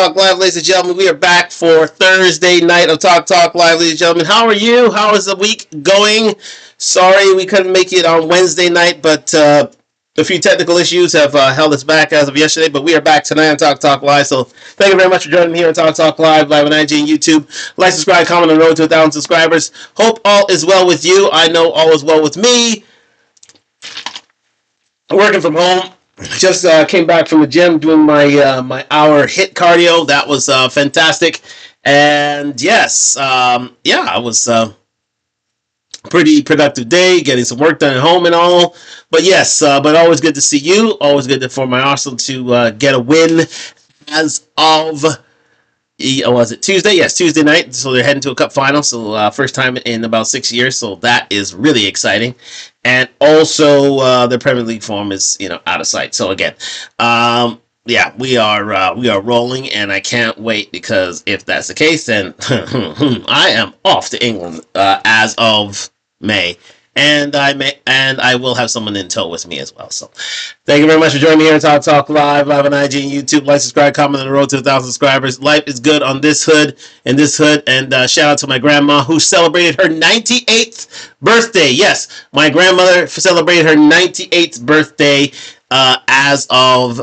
Talk Live, ladies and gentlemen. We are back for Thursday night of Talk Live, ladies and gentlemen. How are you? How is the week going? Sorry we couldn't make it on Wednesday night, but a few technical issues have held us back as of yesterday, but we are back tonight on Talk Live. So thank you very much for joining me here on Talk Live on IG and YouTube. Like, subscribe, comment on the road to 1,000 subscribers. Hope all is well with you. I know all is well with me. Working from home. Just came back from the gym doing my my hour HIIT cardio. That was fantastic. And yes, it was pretty productive day, getting some work done at home and all. But yes, but always good to see you. Always good for my Arsenal to get a win as of, was it Tuesday? Yes, Tuesday night. So they're heading to a cup final. So first time in about 6 years. So that is really exciting. And also the Premier League form is, out of sight. So again, we are rolling, and I can't wait, because if that's the case, then I am off to England as of May, and I will have someone in tow with me as well. So thank you very much for joining me here on Talk Live on IG and YouTube. Like, subscribe, comment on the road to 1,000 subscribers. Life is good on this hood, and shout out to my grandma, who celebrated her 98th birthday. Yes, my grandmother celebrated her 98th birthday as of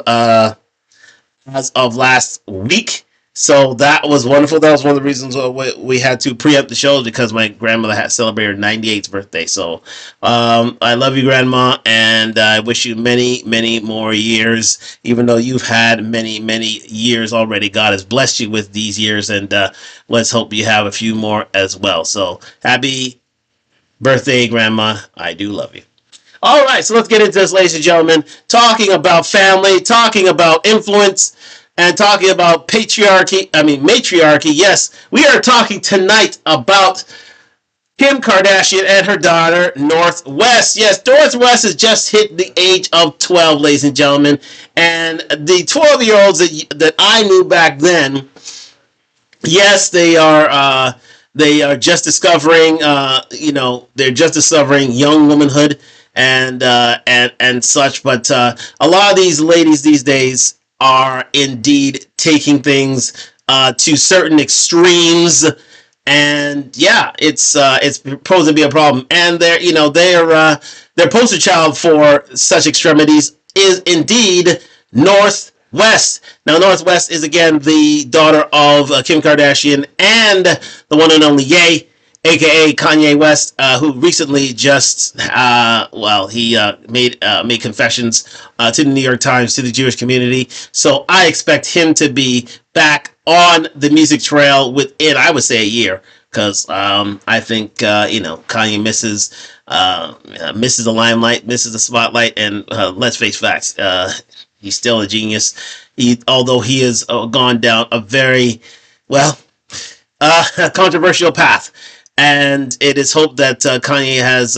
last week. So that was wonderful. That was one of the reasons why we had to preempt the show, because my grandmother had celebrated her 98th birthday. So I love you, Grandma, and I wish you many, many more years, even though you've had many, many years already. God has blessed you with these years, and let's hope you have a few more as well. So happy birthday, Grandma. I do love you. All right, so let's get into this, ladies and gentlemen, talking about family, talking about influence, and talking about matriarchy. Yes, we are talking tonight about Kim Kardashian and her daughter, North West. Yes, North West has just hit the age of 12, ladies and gentlemen, and the 12-year-olds that I knew back then, yes, they are just discovering, they're just discovering young womanhood and such, but a lot of these ladies these days are indeed taking things to certain extremes, and it's supposed to be a problem. And their poster child for such extremities is indeed North West. Now, North West is again the daughter of Kim Kardashian and the one and only Ye, aka Kanye West, who recently just made confessions to the New York Times, to the Jewish community. So I expect him to be back on the music trail within, I would say, a year, because I think Kanye misses the limelight, misses the spotlight, and let's face facts, he's still a genius. Although he has gone down a very controversial path. And it is hoped that Kanye has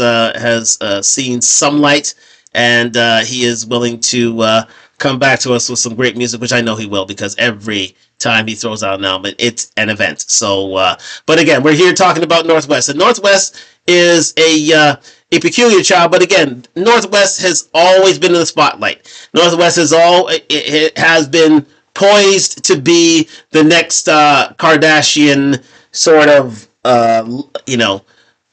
seen some light, and he is willing to come back to us with some great music, which I know he will, because every time he throws out an album, it's an event. So, but again, we're here talking about North West, and North West is a peculiar child. But again, North West has always been in the spotlight. North West has been poised to be the next Kardashian sort of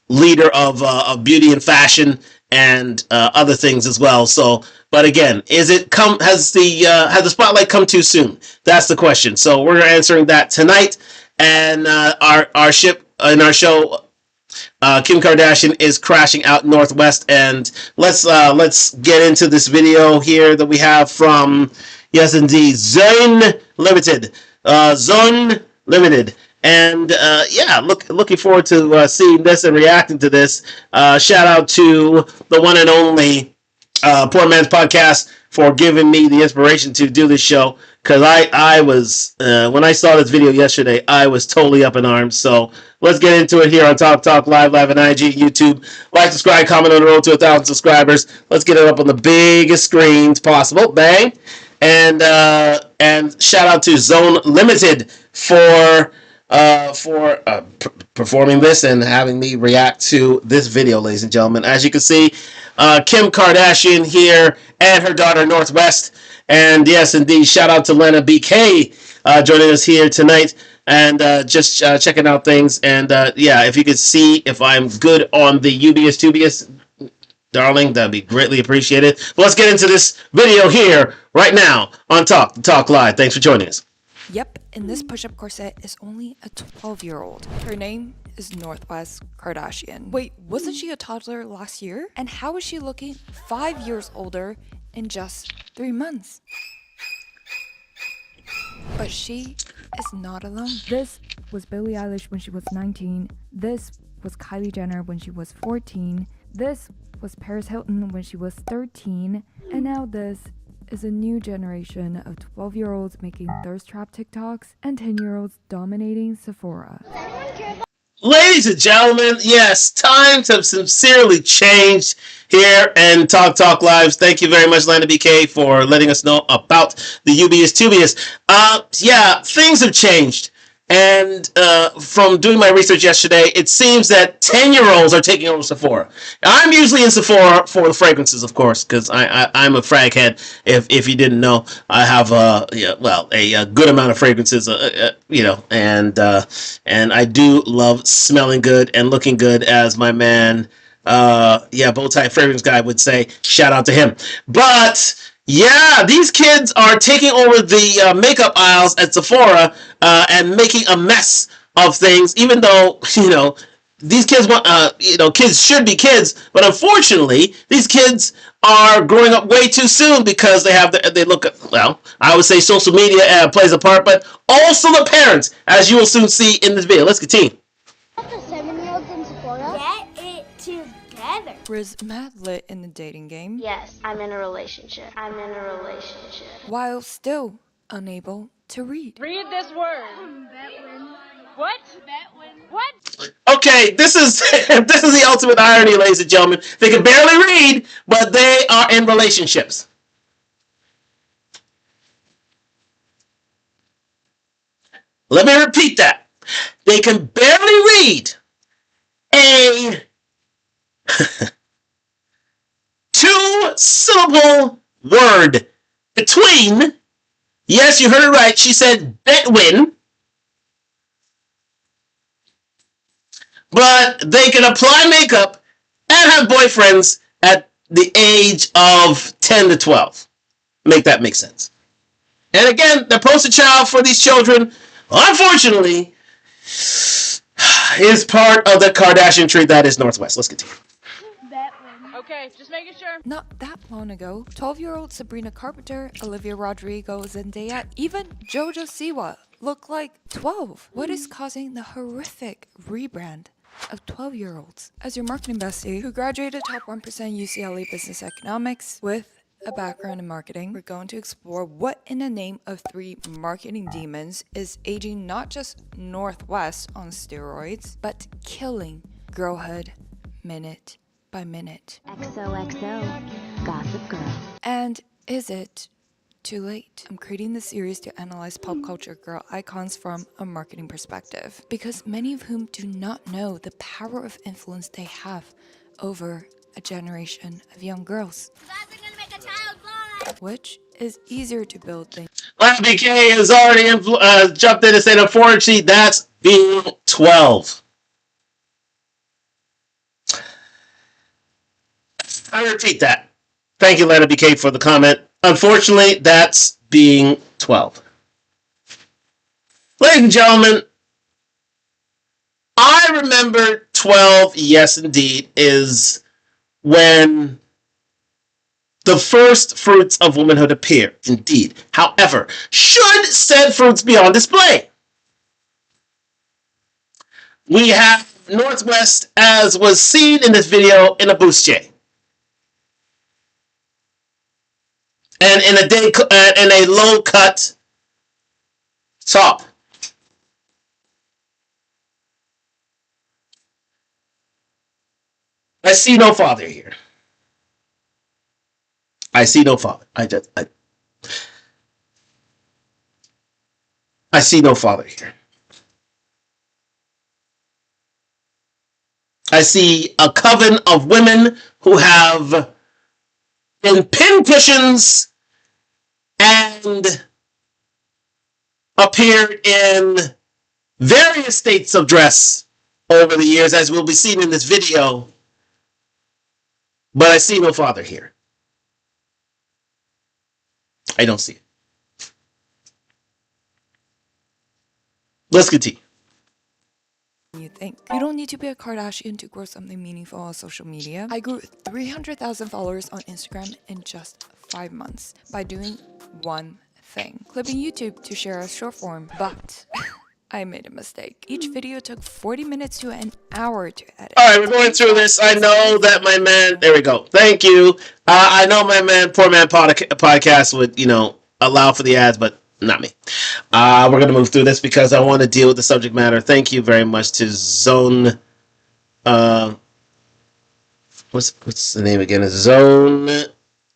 leader of beauty and fashion and other things as well. So, but again, has the spotlight come too soon? That's the question. So we're answering that tonight. And our show, Kim Kardashian is crashing out North West. And let's get into this video here that we have from, yes indeed, Zone Limited. And looking forward to seeing this and reacting to this. Shout out to the one and only Poor Man's Podcast for giving me the inspiration to do this show. Because I was, when I saw this video yesterday, I was totally up in arms. So let's get into it here on Talk Live on IG, YouTube. Like, subscribe, comment on the road to 1,000 subscribers. Let's get it up on the biggest screens possible. Bang. And shout out to Zone Limited for performing this and having me react to this video, ladies and gentlemen. As you can see, Kim Kardashian here and her daughter North West, And yes, indeed, shout out to Lena BK joining us here tonight and just checking out things. And yeah, if you could see if I'm good on the UBS Tubius, darling, that'd be greatly appreciated. But let's get into this video here right now on Talk Live. Thanks for joining us. Yep, and this push-up corset is only a 12-year-old. Her name is Northwest Kardashian. Wait, wasn't she a toddler last year? And how is she looking 5 years older in just 3 months? But she is not alone. This was Billie Eilish when she was 19. This was Kylie Jenner when she was 14. This was Paris Hilton when she was 13. And now this is a new generation of 12-year-olds making thirst trap TikToks and 10-year-olds dominating Sephora. Ladies and gentlemen, yes, times have sincerely changed here and Talk Lives. Thank you very much, Lana BK, for letting us know about the UBS Tubius. Yeah, things have changed. And from doing my research yesterday, it seems that 10-year-olds are taking over Sephora. I'm usually in Sephora for the fragrances, of course, because I'm a frag head. If you didn't know, I have a good amount of fragrances, and I do love smelling good and looking good, as my man, Bowtie Fragrance Guy would say. Shout out to him. But yeah, these kids are taking over the makeup aisles at Sephora and making a mess of things, even though, these kids want, kids should be kids, but unfortunately, these kids are growing up way too soon because they look at, well, I would say social media plays a part, but also the parents, as you will soon see in this video. Let's continue. The 7-year-olds in Sephora? Get it together. Riz mad lit in the dating game. Yes, I'm in a relationship. While still unable to read. Read this word. What? What? Okay, this is this is the ultimate irony, ladies and gentlemen. They can barely read, but they are in relationships. Let me repeat that. They can barely read a 2-syllable word between, yes, you heard it right, she said Betwin, but they can apply makeup and have boyfriends at the age of 10 to 12. Make that make sense. And again, the poster child for these children, unfortunately, is part of the Kardashian tree that is Northwest. Let's continue. Okay, just making sure. Not that long ago, 12-year-old Sabrina Carpenter, Olivia Rodrigo, Zendaya, even JoJo Siwa look like 12. What is causing the horrific rebrand of 12-year-olds? As your marketing bestie, who graduated top 1% UCLA Business Economics with a background in marketing, we're going to explore what in the name of 3 marketing demons is aging not just Northwest on steroids, but killing girlhood minute by minute. XOXO, Gossip Girl. And is it too late? I'm creating this series to analyze pop culture girl icons from a marketing perspective, because many of whom do not know the power of influence they have over a generation of young girls. Which is easier to build than... Lana BK has already jumped in and said, unfortunately, that's being 12. I repeat that. Thank you, Lana BK, for the comment. Unfortunately, that's being 12. Ladies and gentlemen, I remember 12, yes, indeed, is when the first fruits of womanhood appear, indeed. However, should said fruits be on display? We have Northwest, as was seen in this video, in a bustier. And in a low cut top. I see no father here. I see no father. I see no father here. I see a coven of women who have been pincushions and appeared in various states of dress over the years, as will be seen in this video. But I see no father here. I don't see it. Let's continue. You think. You don't need to be a Kardashian to grow something meaningful on social media. I grew 300,000 followers on Instagram in just 5 months by doing one thing. Clipping YouTube to share a short form, but I made a mistake. Each video took 40 minutes to an hour to edit. All right, we're going through this. I know that my man, there we go. Thank you. I know my man, Poor Man Podcast would, allow for the ads, but not me. We're going to move through this because I want to deal with the subject matter. Thank you very much to Zone. What's the name again? Zone.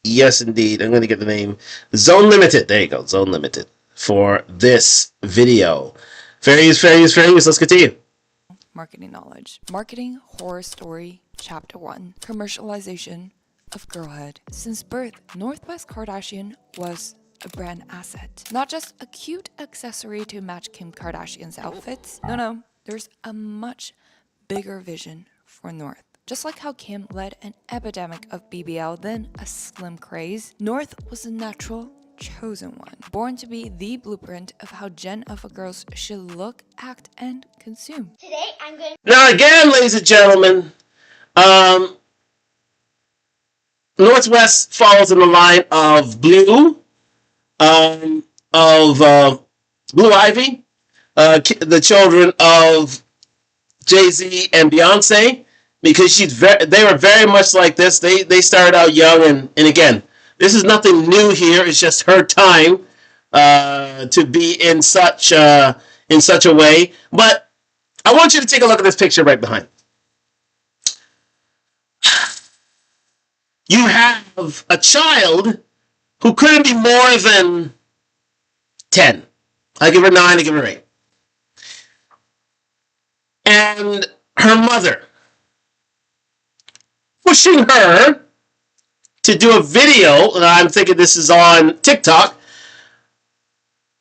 Yes, indeed. I'm going to get the name. Zone Limited. There you go. Zone Limited for this video. Fair use. Let's continue. Marketing knowledge. Marketing horror story, chapter 1. Commercialization of girlhood. Since birth, Northwest Kardashian was a brand asset. Not just a cute accessory to match Kim Kardashian's outfits. No. There's a much bigger vision for North. Just like how Kim led an epidemic of BBL, then a slim craze, North was a natural chosen one, born to be the blueprint of how Gen Alpha girls should look, act, and consume. Today I'm going. Now again, ladies and gentlemen, Northwest falls in the line of Blue, Blue Ivy, the children of Jay-Z and Beyonce, because they were very much like this. They started out young, and again, this is nothing new here. It's just her time to be in such a way. But I want you to take a look at this picture right behind. You have a child who couldn't be more than 10. I give her 9, I give her 8. And her mother pushing her to do a video, and I'm thinking this is on TikTok,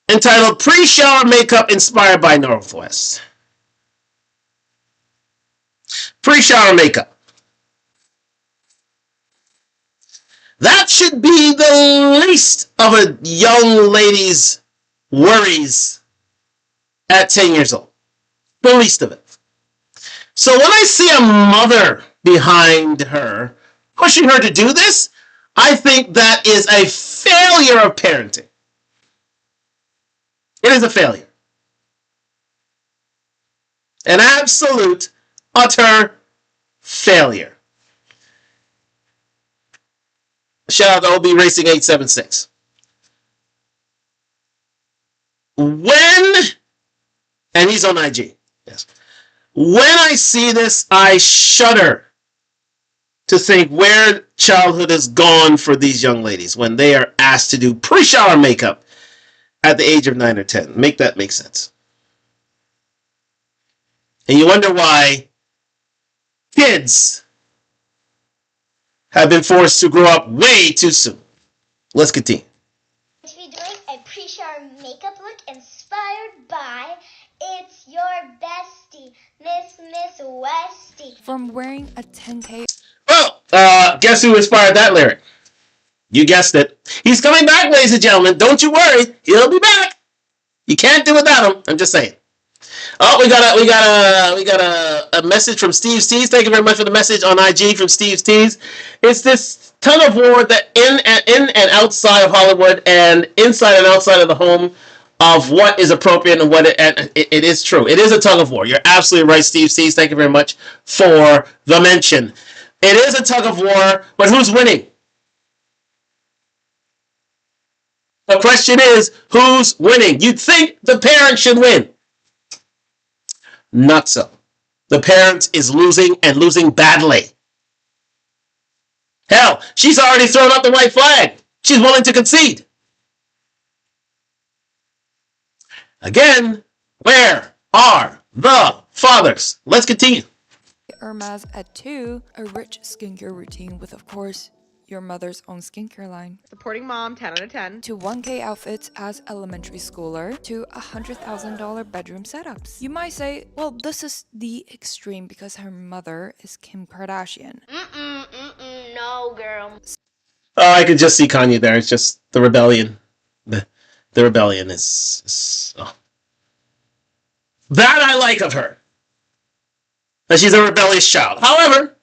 entitled Pre-Shower Makeup Inspired by Northwest. Pre-shower makeup. That should be the least of a young lady's worries at 10 years old. The least of it. So when I see a mother behind her pushing her to do this, I think that is a failure of parenting. It is a failure. An absolute, utter failure. Shout out to OB Racing 876. And he's on IG. Yes. When I see this, I shudder to think where childhood has gone for these young ladies when they are asked to do pre-shower makeup at the age of 9 or 10. Make that make sense. And you wonder why kids have been forced to grow up way too soon. Let's continue. To be doing a pre-shower makeup look inspired by It's Your Bestie, Miss Westie. From wearing a 10K. Well, guess who inspired that lyric? You guessed it. He's coming back, ladies and gentlemen. Don't you worry. He'll be back. You can't do without him. I'm just saying. Oh, we got a message from Steve's Tees. Thank you very much for the message on IG from Steve's Tees. It's this tug of war that in and outside of Hollywood and inside and outside of the home of what is appropriate and what it is true. It is a tug of war. You're absolutely right, Steve's Tees. Thank you very much for the mention. It is a tug of war, but who's winning? The question is, who's winning? You'd think the parent should win. Not so. The parent is losing and losing badly. Hell, she's already thrown up the white flag. She's willing to concede. Again, where are the fathers? Let's continue. Hermes at 2, a rich skincare routine with, of course, your mother's own skincare line. Supporting mom, 10 out of 10. To 1K outfits as elementary schooler, to $100,000 bedroom setups. You might say, well, this is the extreme because her mother is Kim Kardashian. No, girl. Oh, I could just see Kanye there. It's just the rebellion. The rebellion is oh. That I like of her. That she's a rebellious child. However,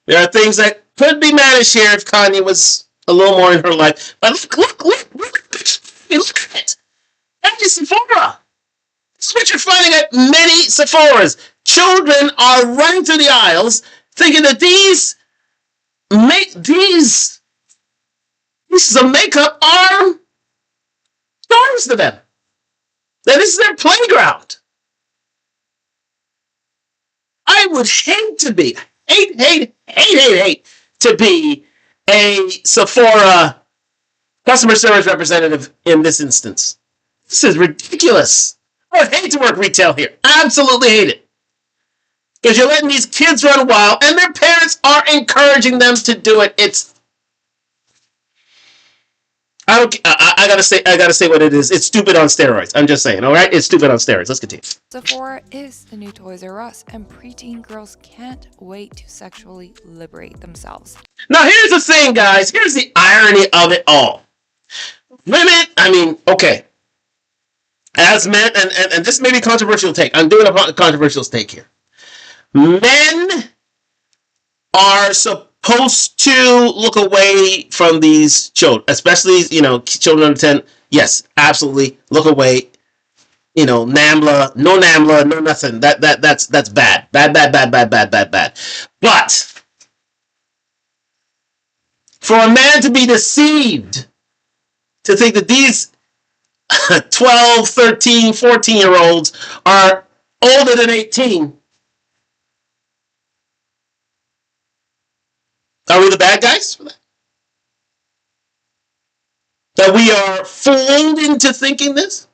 there are things that could be managed here if Kanye was a little more in her life. But look at it. That is Sephora. This is what you're finding at many Sephoras. Children are running through the aisles thinking that these pieces of makeup are toys to them. That this is their playground. I would hate to be, hate to be a Sephora customer service representative in this instance. This is ridiculous. I would hate to work retail here. Absolutely hate it. Because you're letting these kids run wild and their parents are encouraging them to do it. I gotta say what it is. It's stupid on steroids. I'm just saying, all right? It's stupid on steroids. Let's continue. Sephora is the new Toys R Us, and preteen girls can't wait to sexually liberate themselves. Now, here's the thing, guys. Here's the irony of it all. Women, I mean, okay. As men, and this may be a controversial take. I'm doing a controversial take here. Men are supposed to look away from these children, especially, children under 10. Yes, absolutely. Look away. NAMBLA, no nothing. That's bad. Bad. But for a man to be deceived, to think that these 12, 13, 14-year-olds are older than 18, are we the bad guys for that? That we are fooled into thinking this?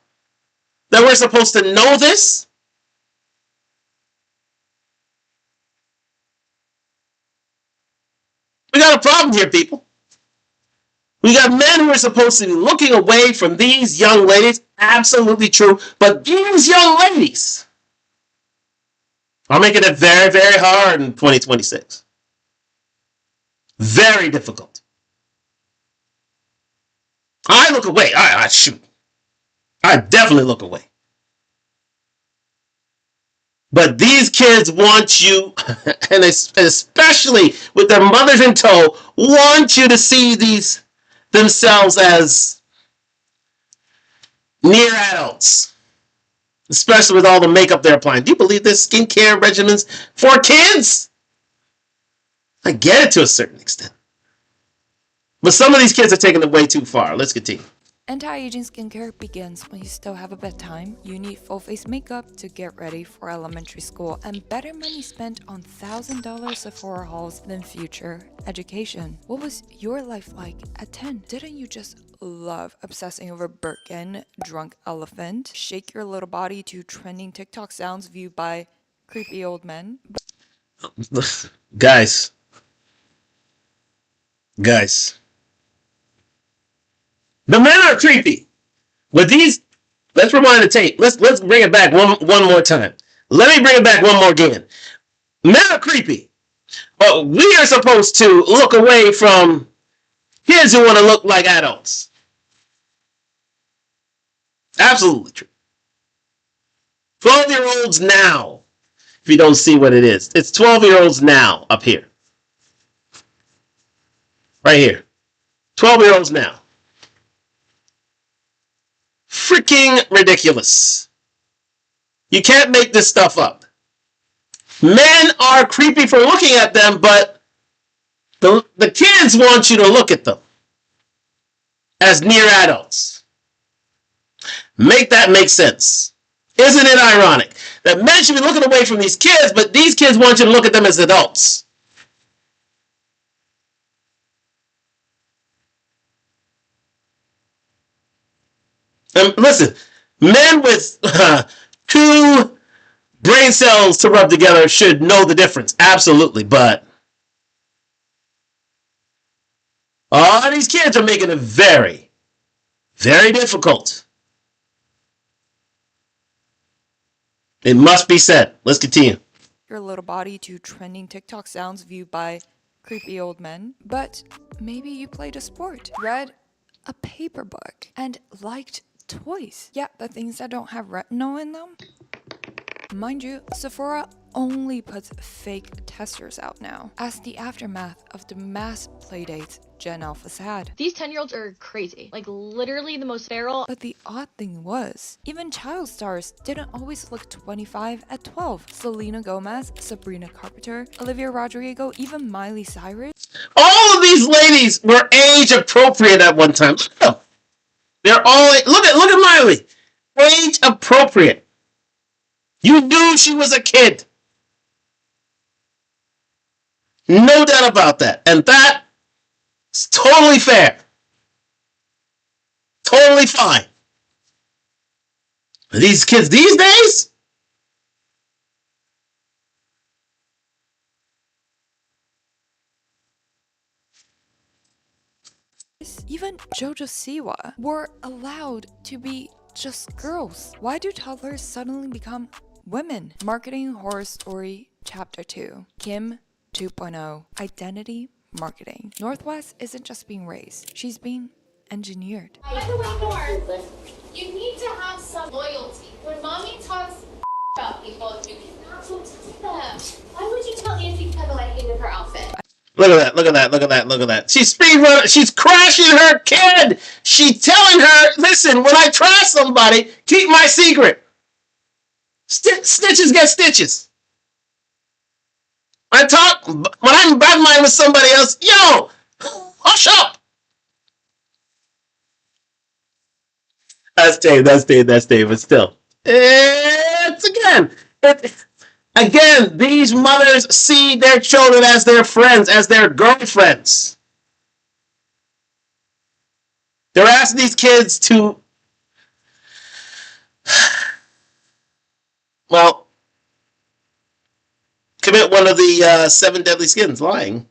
That we're supposed to know this? We got a problem here, people. We got men who are supposed to be looking away from these young ladies. Absolutely true. But these young ladies are making it very, very hard in 2026. Very difficult. I look away. I shoot. I definitely look away. But these kids want you, and especially with their mothers in tow, want you to see these themselves as near adults. Especially with all the makeup they're applying. Do you believe this? Skincare regimens for kids? I get it to a certain extent. But some of these kids are taking it way too far. Let's continue. Anti-aging skincare begins when you still have a bedtime. You need full face makeup to get ready for elementary school, and better money spent on $1,000 Sephora hauls than future education. What was your life like at 10? Didn't you just love obsessing over Birkin, drunk elephant, shake your little body to trending TikTok sounds viewed by creepy old men? Guys. The men are creepy. But these, let's rewind the tape. Let's bring it back one more time. Let me bring it back one more again. Men are creepy. But we are supposed to look away from kids who want to look like adults. Absolutely true. 12-year-olds now. If you don't see what it is. It's 12-year-olds now up here. Right here. 12-year-olds now. Freaking ridiculous. You can't make this stuff up. Men are creepy for looking at them, but the kids want you to look at them as near adults. Make that make sense. Isn't it ironic that men should be looking away from these kids, but these kids want you to look at them as adults? And listen, men with 2 brain cells to rub together should know the difference. Absolutely. But All these kids are making it very, very difficult. It must be said. Let's continue. Your little body to trending TikTok sounds viewed by creepy old men. But maybe you played a sport, read a paper book, and liked toys. Yeah, the things that don't have retinol in them. Mind you, Sephora only puts fake testers out now, as the aftermath of the mass playdates Gen Alphas had. These 10-year-olds are crazy. Like, literally the most feral. But the odd thing was, even child stars didn't always look 25 at 12. Selena Gomez, Sabrina Carpenter, Olivia Rodrigo, even Miley Cyrus. All of these ladies were age appropriate at one time. Look at them. They're all look at Miley. Age appropriate. You knew she was a kid. No doubt about that. And that is totally fair. Totally fine. These kids these days? Even JoJo Siwa were allowed to be just girls. Why do toddlers suddenly become women? Marketing Horror Story Chapter 2. Kim 2.0. Identity Marketing. Northwest isn't just being raised, she's being engineered. By the way, North, you need to have some loyalty. When mommy talks about people, you cannot go tell them. Why would you tell Auntie Kendall I hated her outfit? Look at that. She's speedrunning. She's crashing her kid. She's telling her, listen, when I try somebody, keep my secret. Snitches get stitches. When I'm bad mind with somebody else, yo, hush up. That's Dave, but still. Again, these mothers see their children as their friends, as their girlfriends. They're asking these kids to, well, commit one of the 7 deadly sins, lying.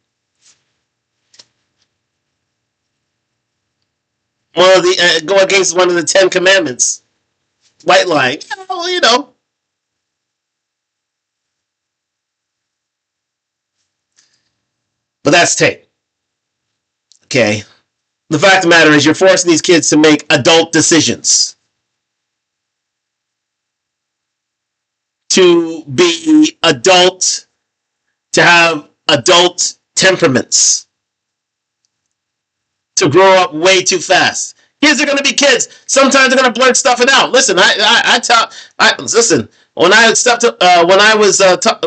Go against one of the 10 commandments, white lying. Well, you know. But that's tape. Okay. The fact of the matter is you're forcing these kids to make adult decisions. To be adult, to have adult temperaments. To grow up way too fast. Kids are going to be kids. Sometimes they're going to blurt stuff out. Listen, listen. When I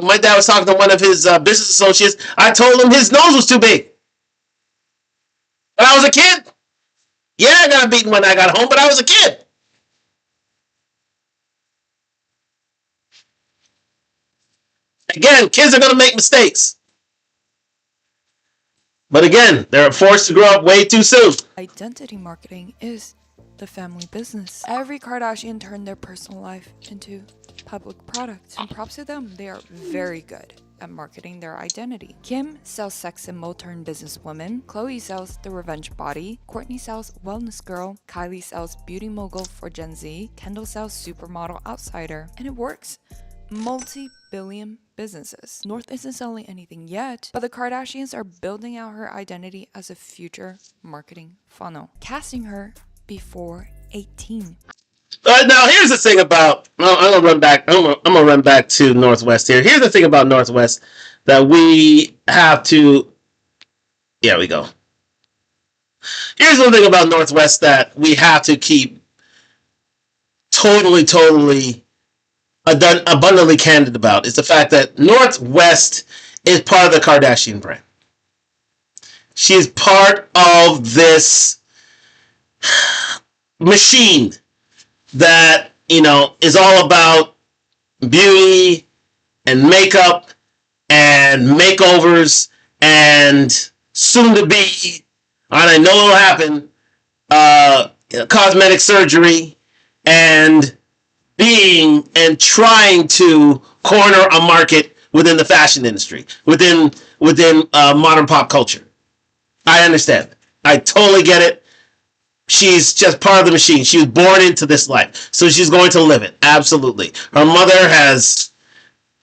my dad was talking to one of his business associates, I told him his nose was too big. When I was a kid, yeah, I got beaten when I got home, but I was a kid. Again, kids are going to make mistakes. But again, they're forced to grow up way too soon. Identity marketing is the family business. Every Kardashian turned their personal life into public products. And props to them, they are very good at marketing their identity. Kim sells sex symbol turned businesswoman. Khloe sells the revenge body. Kourtney sells wellness girl. Kylie sells beauty mogul for Gen Z. Kendall sells supermodel outsider. And it works. Multi-billion businesses. North isn't selling anything yet, but the Kardashians are building out her identity as a future marketing funnel, casting her before 18. Now here's the thing about. I'm gonna run back to Northwest here. Here's the thing about Northwest that we have to. Yeah, we go. Here's the thing about Northwest that we have to keep totally abundantly candid about is the fact that Northwest is part of the Kardashian brand. She is part of this machine that, is all about beauty and makeup and makeovers and soon to be, and I know it'll happen, cosmetic surgery and being and trying to corner a market within the fashion industry, within modern pop culture. I understand. I totally get it. She's just part of the machine. She was born into this life, so she's going to live it. Absolutely. Her mother has.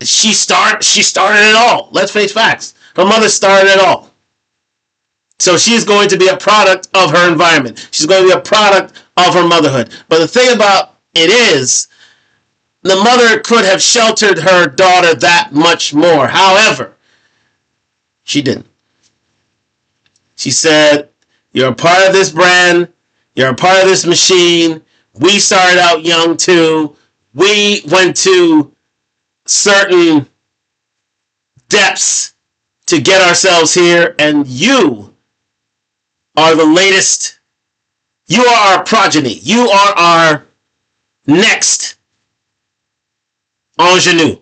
She started it all. Let's face facts. Her mother started it all. So she's going to be a product of her environment. She's going to be a product of her motherhood. But the thing about it is, the mother could have sheltered her daughter that much more. However, she didn't. She said, you're a part of this brand. You're a part of this machine. We started out young too. We went to certain depths to get ourselves here, and you are the latest. You are our progeny. You are our next ingenue.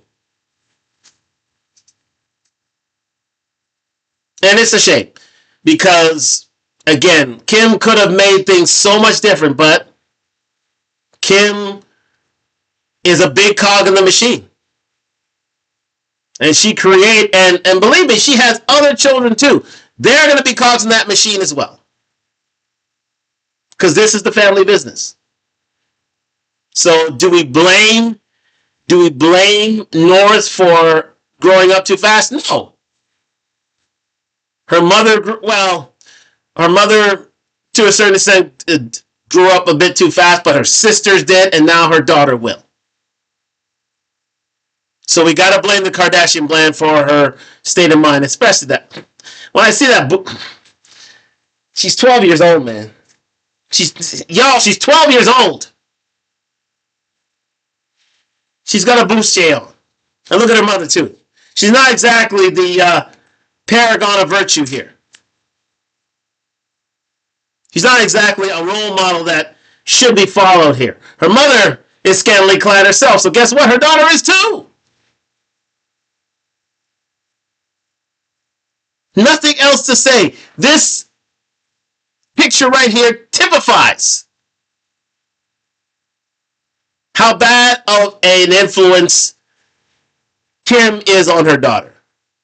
And it's a shame because, again, Kim could have made things so much different, but Kim is a big cog in the machine. And she and believe me, she has other children too. They're going to be cogs in that machine as well. Because this is the family business. So do we blame North for growing up too fast? No. Her mother, to a certain extent grew up a bit too fast, but her sisters did, and now her daughter will. So we got to blame the Kardashian brand for her state of mind, especially that. When I see that book, she's 12 years old, man. She's 12 years old. She's got a bustier on. And look at her mother, too. She's not exactly the paragon of virtue here. She's not exactly a role model that should be followed here. Her mother is scantily clad herself, so guess what? Her daughter is too. Nothing else to say. This picture right here typifies how bad of an influence Kim is on her daughter.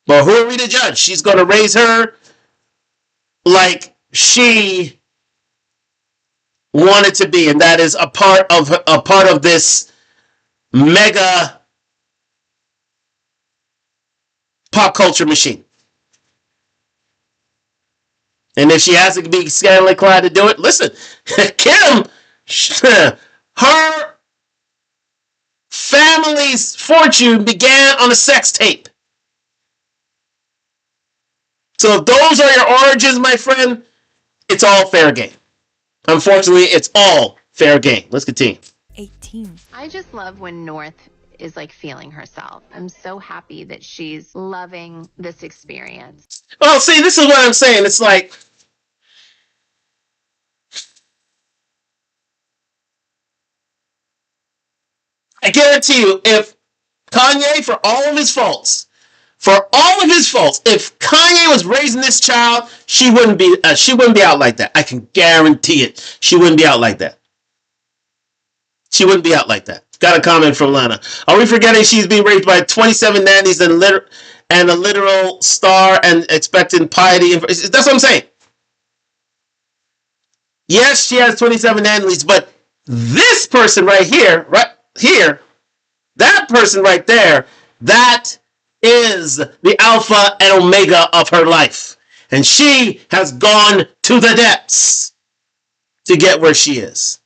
But who are we to judge? She's going to raise her like she wanted to be, and that is a part of this mega pop culture machine. And if she has to be scantily clad to do it, listen, Kim, her family's fortune began on a sex tape. So if those are your origins, my friend, it's all fair game. Unfortunately, it's all fair game. Let's continue. 18. I just love when North is like feeling herself. I'm so happy that she's loving this experience. Well, see, this is what I'm saying. It's like, I guarantee you, if Kanye, for all of his faults, if Kanye was raising this child, she wouldn't be out like that. I can guarantee it. She wouldn't be out like that. She wouldn't be out like that. Got a comment from Lana. Are we forgetting she's being raised by 27 nannies and a literal star and expecting piety? That's what I'm saying. Yes, she has 27 nannies, but this person right here, that person right there, that is the alpha and omega of her life. And she has gone to the depths to get where she is.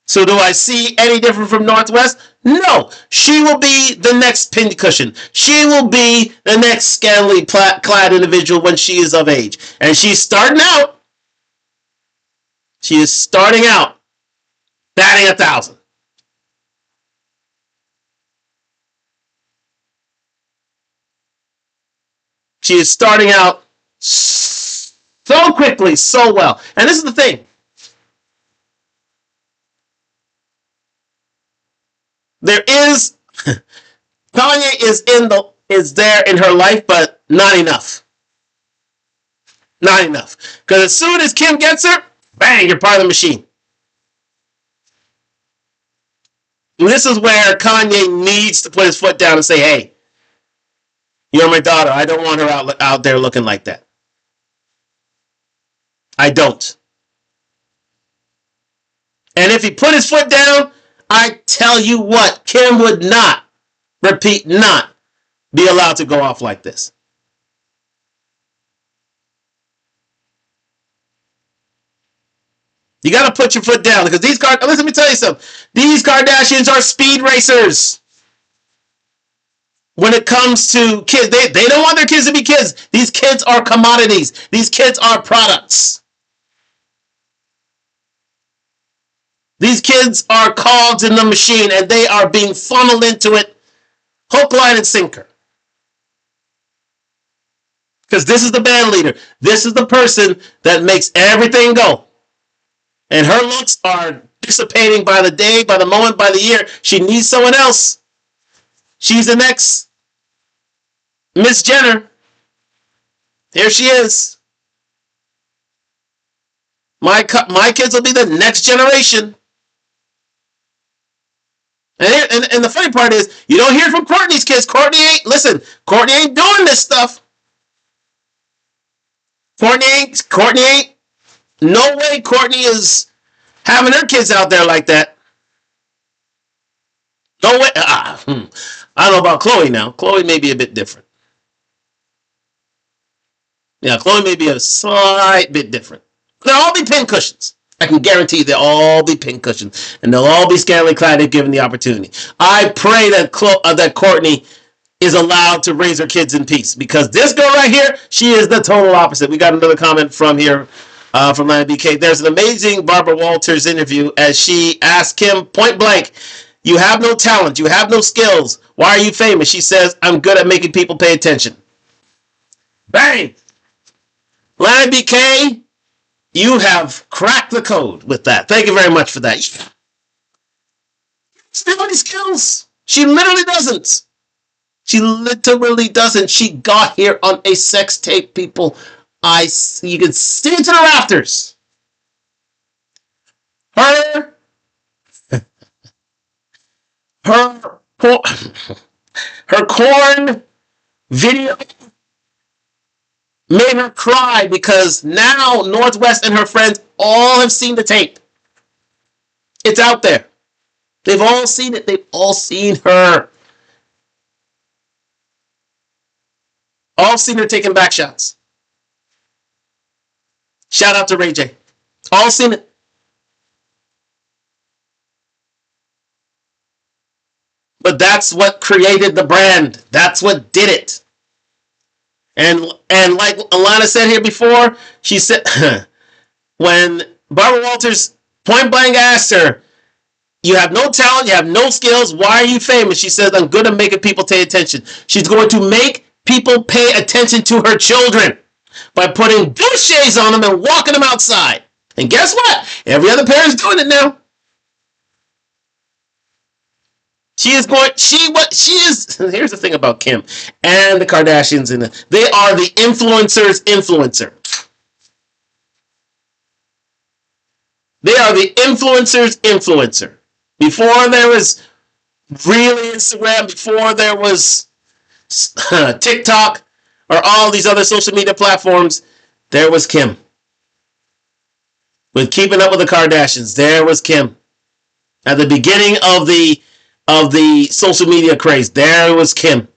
So do I see any different from Northwest? No. She will be the next pincushion. She will be the next scantily clad individual when she is of age. And she's starting out. She is starting out batting 1,000. She is starting out so quickly, so well. And this is the thing. Kanye is there in her life, but not enough. Not enough. Because as soon as Kim gets her, bang, you're part of the machine. And this is where Kanye needs to put his foot down and say, hey, you're my daughter. I don't want her out there looking like that. I don't. And if he put his foot down, I tell you what, Kim would not, repeat, not be allowed to go off like this. You got to put your foot down because let me tell you something. These Kardashians are speed racers. When it comes to kids, they don't want their kids to be kids. These kids are commodities. These kids are products. These kids are cogs in the machine and they are being funneled into it hook, line, and sinker. Because this is the band leader. This is the person that makes everything go. And her looks are dissipating by the day, by the moment, by the year. She needs someone else. She's the next Miss Jenner. Here she is. My kids will be the next generation. And the funny part is, you don't hear from Courtney's kids. Courtney ain't doing this stuff. Courtney ain't, no way Courtney is having her kids out there like that. No way. I don't know about Chloe now. Chloe may be a bit different. Yeah, Chloe may be a slight bit different. They'll all be pin cushions. I can guarantee you they'll all be pin cushions. And they'll all be scantily clad if given the opportunity. I pray that Courtney is allowed to raise her kids in peace. Because this girl right here, she is the total opposite. We got another comment from here from Lana BK. There's an amazing Barbara Walters interview as she asked Kim point blank, you have no talent. You have no skills. Why are you famous? She says, I'm good at making people pay attention. Bang! Lana BK, you have cracked the code with that. Thank you very much for that. Still any skills. She literally doesn't. She literally doesn't. She got here on a sex tape, people. You can see it to the rafters. Her corn video made her cry because now Northwest and her friends all have seen the tape. It's out there. They've all seen it. They've all seen her. All seen her taking back shots. Shout out to Ray J. All seen it. But that's what created the brand. That's what did it. And like Alana said here before, she said, when Barbara Walters point blank asked her, you have no talent, you have no skills, why are you famous? She says, I'm good at making people pay attention. She's going to make people pay attention to her children by putting douches on them and walking them outside. And guess what? Every other parent's doing it now. Here's the thing about Kim and the Kardashians, they are the influencer's influencer. They are the influencer's influencer. Before there was really Instagram, before there was TikTok or all these other social media platforms, there was Kim. With Keeping Up with the Kardashians, there was Kim. At the beginning of the social media craze, there was Kim.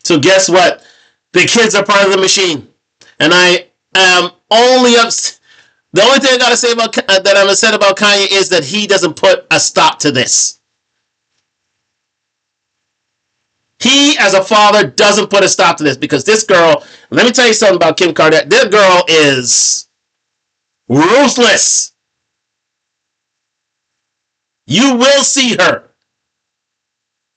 So guess what? The kids are part of the machine. And I am only upset. The only thing I gotta say about that I'm upset about Kanye is that he doesn't put a stop to this. He, as a father, doesn't put a stop to this because this girl, let me tell you something about Kim Kardashian. This girl is ruthless. You will see her.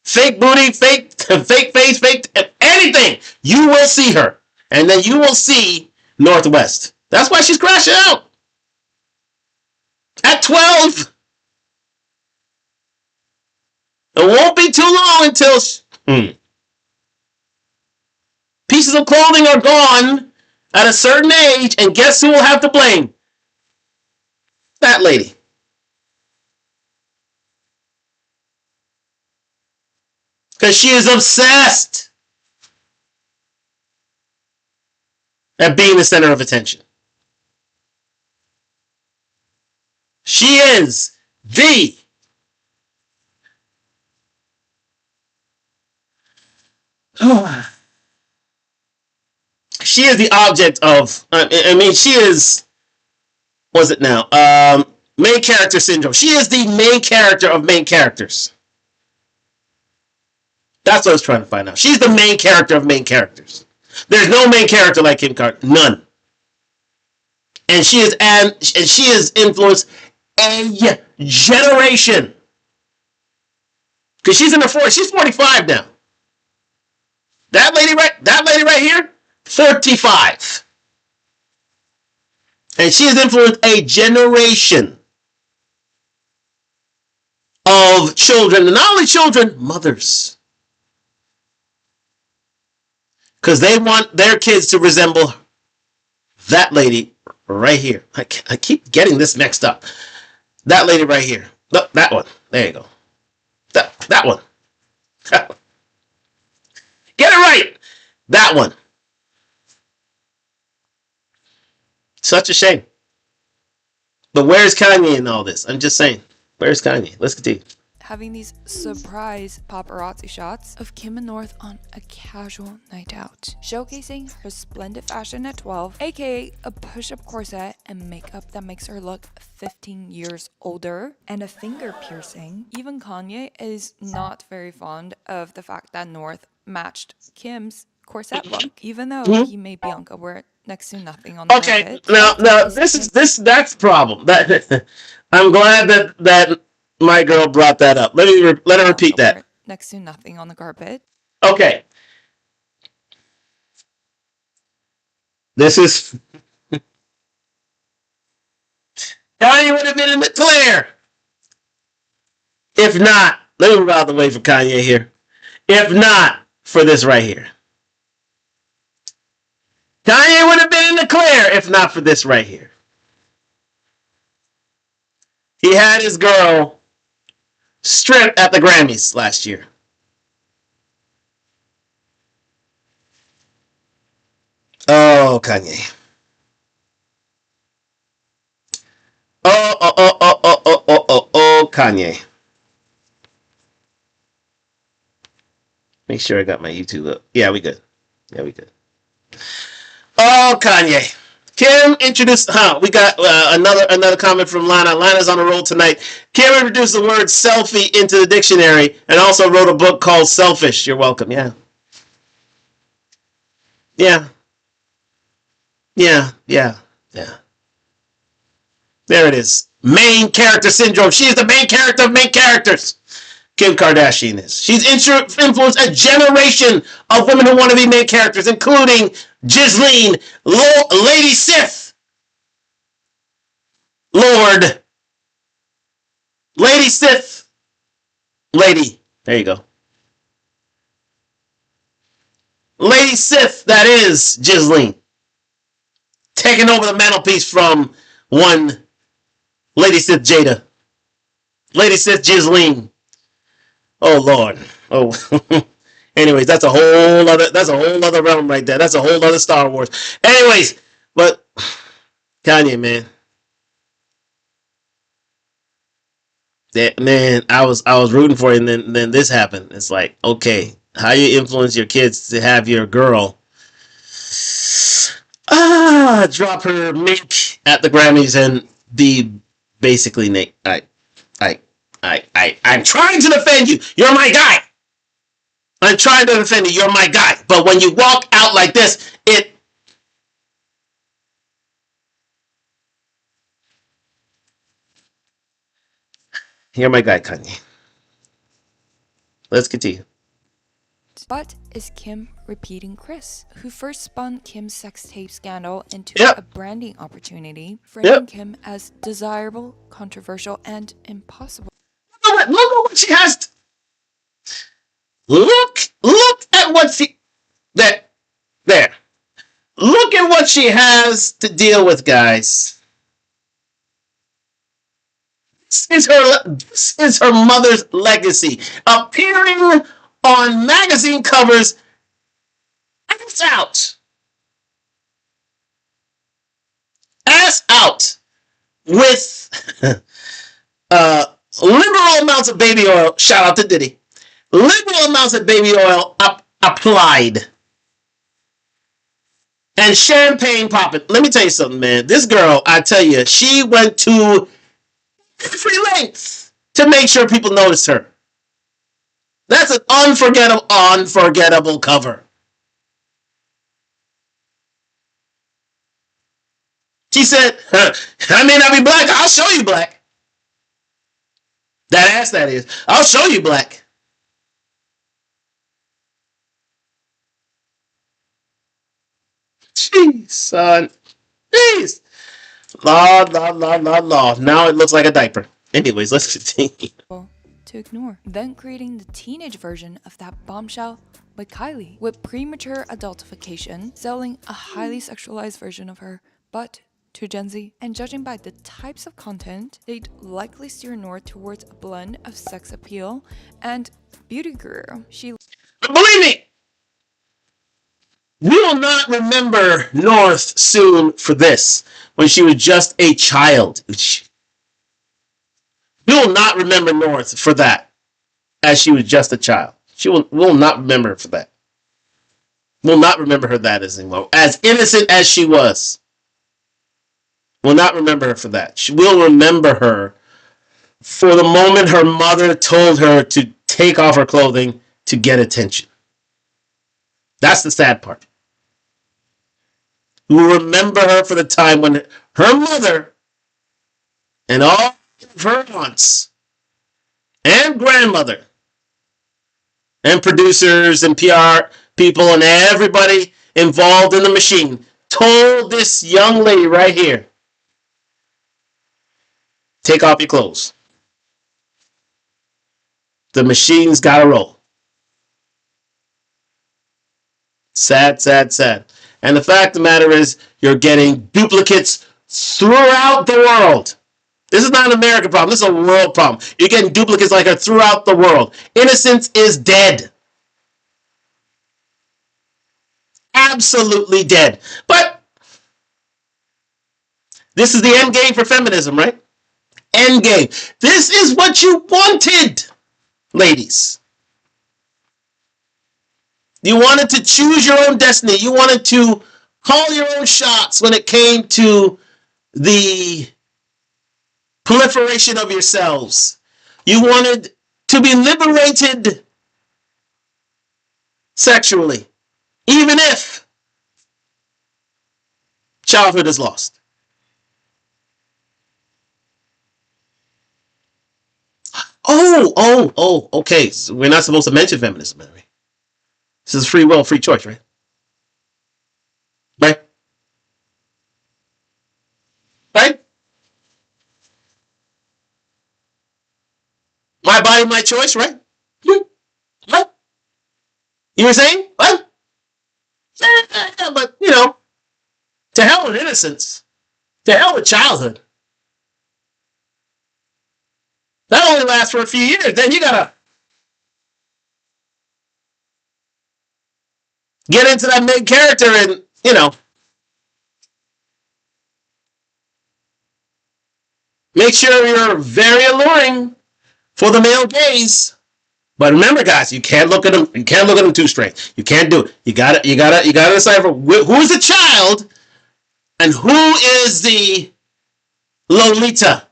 Fake booty, fake face, fake anything. You will see her. And then you will see Northwest. That's why she's crashing out. At 12. It won't be too long until pieces of clothing are gone at a certain age, and guess who will have to blame? That lady. Because she is obsessed. at being the center of attention. She is the she is the object of. I mean, she is. What's it now? Main character syndrome. She is the main character of main characters. That's what I was trying to find out. She's the main character of main characters. There's no main character like Kim Kardashian. None. And she has influenced a generation. Because she's in her 40s. She's 45 now. That lady right here, 45. And she has influenced a generation of children. And not only children, mothers. Because they want their kids to resemble that lady right here. I keep getting this mixed up. That lady right here. No, that one. There you go. That one. Get it right. That one. Such a shame. But where's Kanye in all this? I'm just saying. Where's Kanye? Let's continue. Having these surprise paparazzi shots of Kim and North on a casual night out, showcasing her splendid fashion at 12, aka a push-up corset and makeup that makes her look 15 years older, and a finger piercing. Even Kanye is not very fond of the fact that North matched Kim's corset look, even though he made Bianca wear next to nothing on the carpet. Now that's the problem. That I'm glad that my girl brought that up. Let her repeat that. Next to nothing on the carpet. Okay. This is Kanye would have been in the clear. If not, let me move out of the way for Kanye here. If not for this right here. Kanye would have been in the clear if not for this right here. He had his girl stripped at the Grammys last year. Oh, Kanye. Oh, Kanye. Make sure I got my YouTube up. Yeah, we good. Oh, Kanye. Kim introduced, we got another comment from Lana. Lana's on a roll tonight. Kim introduced the word selfie into the dictionary and also wrote a book called Selfish. You're welcome. Yeah. There it is. Main character syndrome. She is the main character of main characters. Kim Kardashian is. She's influenced a generation of women who want to be main characters, including Ghislaine, Lady Sith, Lord, Lady Sith, Lady. There you go. Lady Sith, that is Ghislaine. Taking over the mantelpiece from one Lady Sith Jada. Lady Sith Ghislaine. Oh Lord. Oh. Anyways, that's a whole other realm right there. That's a whole other Star Wars. Anyways, but Kanye, man. That man, I was rooting for you, and then this happened. It's like, okay, how you influence your kids to have your girl drop her mink at the Grammys and be basically naked. I'm trying to defend you. You're my guy. I'm trying to defend you. You're my guy. But when you walk out like this, You're my guy, Kanye. Let's continue. But is Kim repeating Kris, who first spun Kim's sex tape scandal into a branding opportunity, framing Kim as desirable, controversial, and impossible? Look at what she has. Look at what she there. Look at what she has to deal with, guys. This is her mother's legacy, appearing on magazine covers. Ass out. dress out with liberal amounts of baby oil. Shout out to Diddy. Liberal amounts of baby oil applied. And champagne popping. Let me tell you something, man. This girl, I tell you, she went to every length to make sure people noticed her. That's an unforgettable cover. She said, I may not be black. I'll show you black. That ass, that is. I'll show you black. Jeez, son. Jeez. Lord. Now it looks like a diaper. Anyways, let's continue. To ignore, then creating the teenage version of that bombshell with Kylie, with premature adultification, selling a highly sexualized version of her, but to Gen Z. And judging by the types of content, they'd likely steer north towards a blend of sex appeal and beauty guru. Believe me, we will not remember North soon for this, when she was just a child. We will not remember North for that, as she was just a child. We'll not remember her for that. We'll not remember her that as innocent as she was. We'll not remember her for that. We'll remember her for the moment her mother told her to take off her clothing to get attention. That's the sad part. We'll remember her for the time when her mother and all of her aunts and grandmother and producers and PR people and everybody involved in the machine told this young lady right here, take off your clothes. The machine's got to roll. Sad. And the fact of the matter is, you're getting duplicates throughout the world. This is not an American problem. This is a world problem. You're getting duplicates like her throughout the world. Innocence is dead. Absolutely dead. But this is the end game for feminism, right? End game. This is what you wanted, ladies. You wanted to choose your own destiny. You wanted to call your own shots when it came to the proliferation of yourselves. You wanted to be liberated sexually, even if childhood is lost. Okay. So we're not supposed to mention feminism, are we? This is free will, free choice, right? Right? Right? My body, my choice, right? What? You were saying? What? But, to hell with innocence. To hell with childhood. That only lasts for a few years. Then you gotta get into that main character and, make sure you're very alluring for the male gaze. But remember, guys, you can't look at them. You can't look at them too straight. You can't do it. You gotta decipher who is the child and who is the Lolita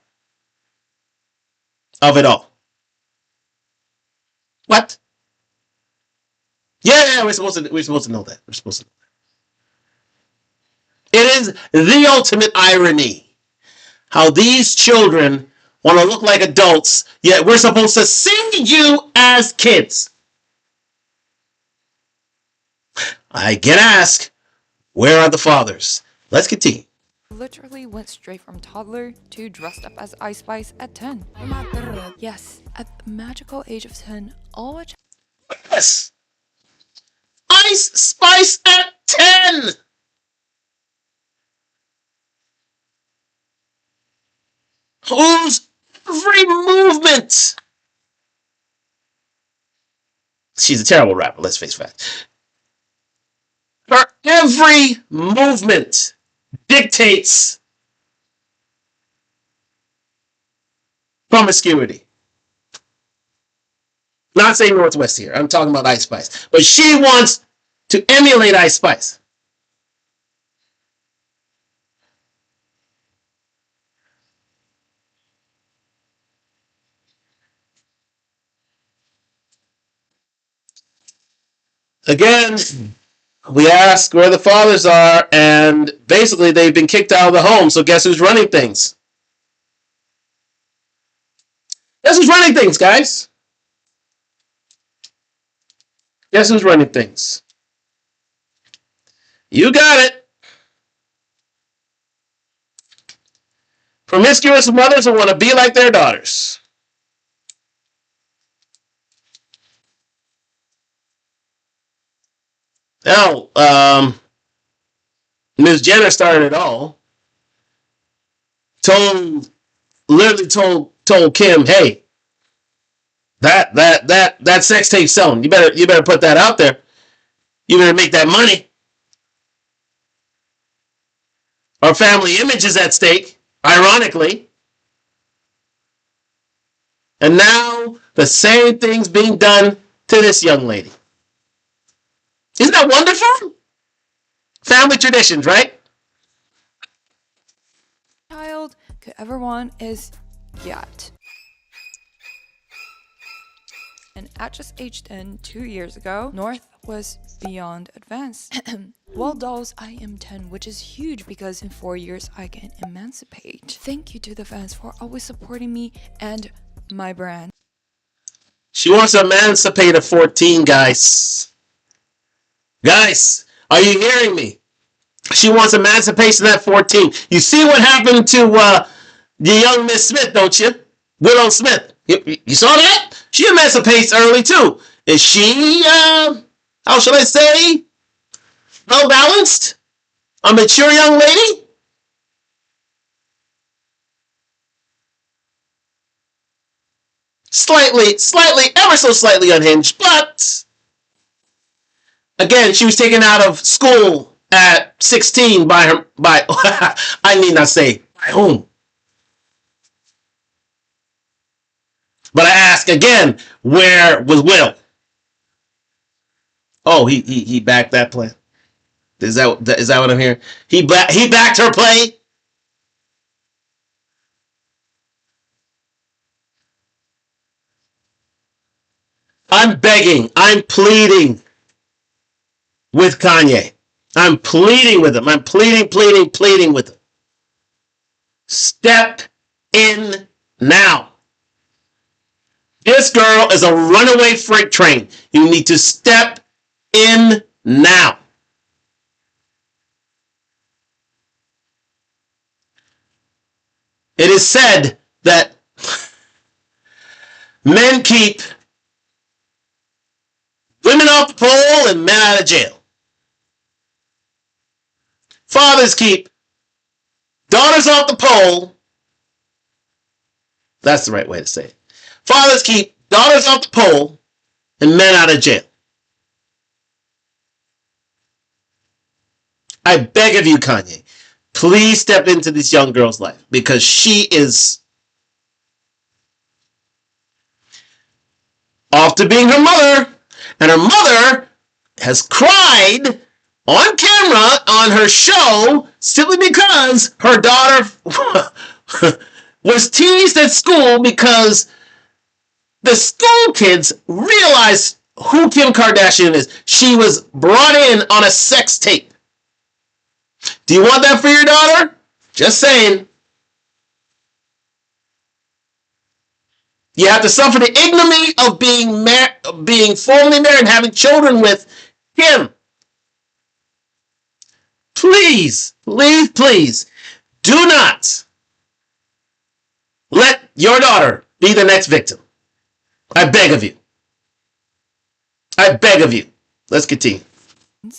of it all. What? Yeah, we're supposed to know that. We're supposed to know that. It is the ultimate irony how these children want to look like adults, yet we're supposed to see you as kids. I again ask, where are the fathers? Let's continue. Literally went straight from toddler to dressed up as Ice Spice at 10. Yes, at the magical age of 10, all a Yes! Ice Spice at 10! Whose every movement. She's a terrible rapper, let's face facts. Her every movement dictates promiscuity. Not saying Northwest here. I'm talking about Ice Spice. But she wants to emulate Ice Spice. Again, we ask where the fathers are, and basically they've been kicked out of the home. So guess who's running things? Guess who's running things, guys? Guess who's running things? You got it. Promiscuous mothers who want to be like their daughters. Now, Ms. Jenner started it all. Literally told Kim, hey, that sex tape selling. You better put that out there. You better make that money. Our family image is at stake, ironically. And now the same thing's being done to this young lady. Isn't that wonderful? Family traditions, right? Child could ever want is yacht. And at just age 10, 2 years ago, North was beyond advanced. Well, dolls, I am 10, which is huge because in 4 years I can emancipate. Thank you to the fans for always supporting me and my brand. She wants to emancipate at 14, guys. Guys, are you hearing me? She wants emancipation at 14. You see what happened to the young Miss Smith, don't you? Willow Smith. You saw that? She emancipates early too. Is she, how shall I say, well balanced? A mature young lady? Slightly, ever so slightly unhinged, but again, she was taken out of school at 16 by I need not say by whom. But I ask again, where was Will? Oh, he backed that play. Is that what I'm hearing? He backed her play. I'm begging. I'm pleading with Kanye. I'm pleading with him. I'm pleading with him. Step in now. This girl is a runaway freight train. You need to step in now. It is said that men keep women off the pole and men out of jail. Fathers keep daughters off the pole. That's the right way to say it. Fathers keep daughters off the pole and men out of jail. I beg of you, Kanye, please step into this young girl's life because she is off to being her mother, and her mother has cried on camera on her show simply because her daughter was teased at school because the school kids realized who Kim Kardashian is. She was brought in on a sex tape. Do you want that for your daughter? Just saying. You have to suffer the ignominy of being formally married and having children with him. Please, do not let your daughter be the next victim. I beg of you. Let's continue.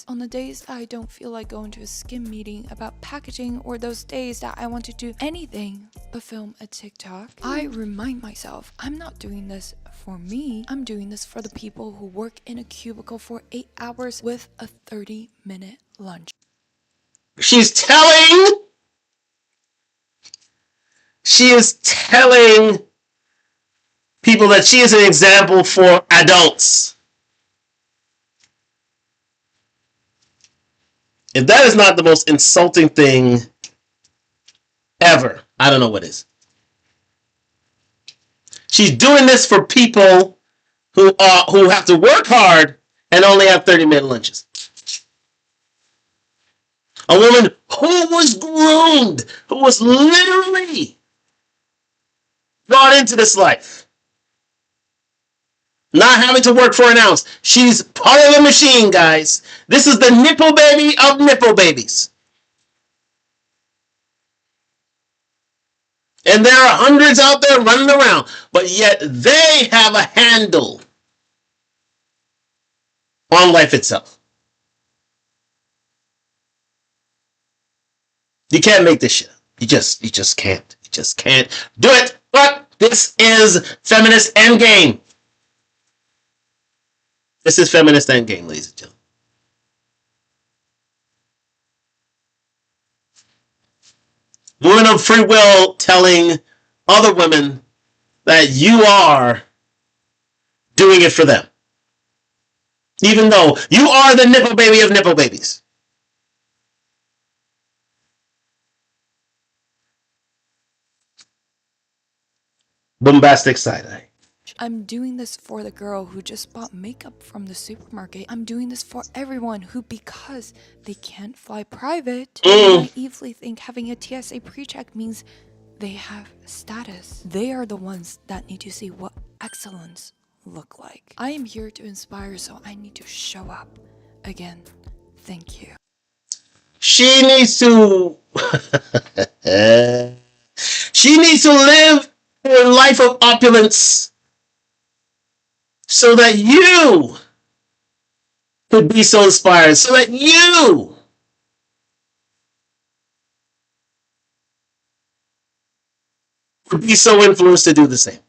On the days that I don't feel like going to a skim meeting about packaging, or those days that I want to do anything but film a TikTok, I remind myself I'm not doing this for me. I'm doing this for the people who work in a cubicle for 8 hours with a 30-minute lunch. She is telling people that she is an example for adults. If that is not the most insulting thing ever, I don't know what is. She's doing this for people who have to work hard and only have 30-minute lunches. A woman who was groomed, who was literally brought into this life, not having to work for an ounce. She's part of the machine, guys. This is the nipple baby of nipple babies. And there are hundreds out there running around, but yet they have a handle on life itself. You can't make this shit up. You just can't. You just can't do it. But this is feminist endgame. This is feminist endgame, ladies and gentlemen. Women of free will telling other women that you are doing it for them. Even though you are the nipple baby of nipple babies. Bombastic side-eye. I'm doing this for the girl who just bought makeup from the supermarket. I'm doing this for everyone who, because they can't fly private, naively think having a TSA pre-check means they have status. They are the ones that need to see what excellence look like. I am here to inspire, so I need to show up. Again, thank you. She needs to she needs to live a life of opulence so that you could be so inspired, so that you could be so influenced to do the same.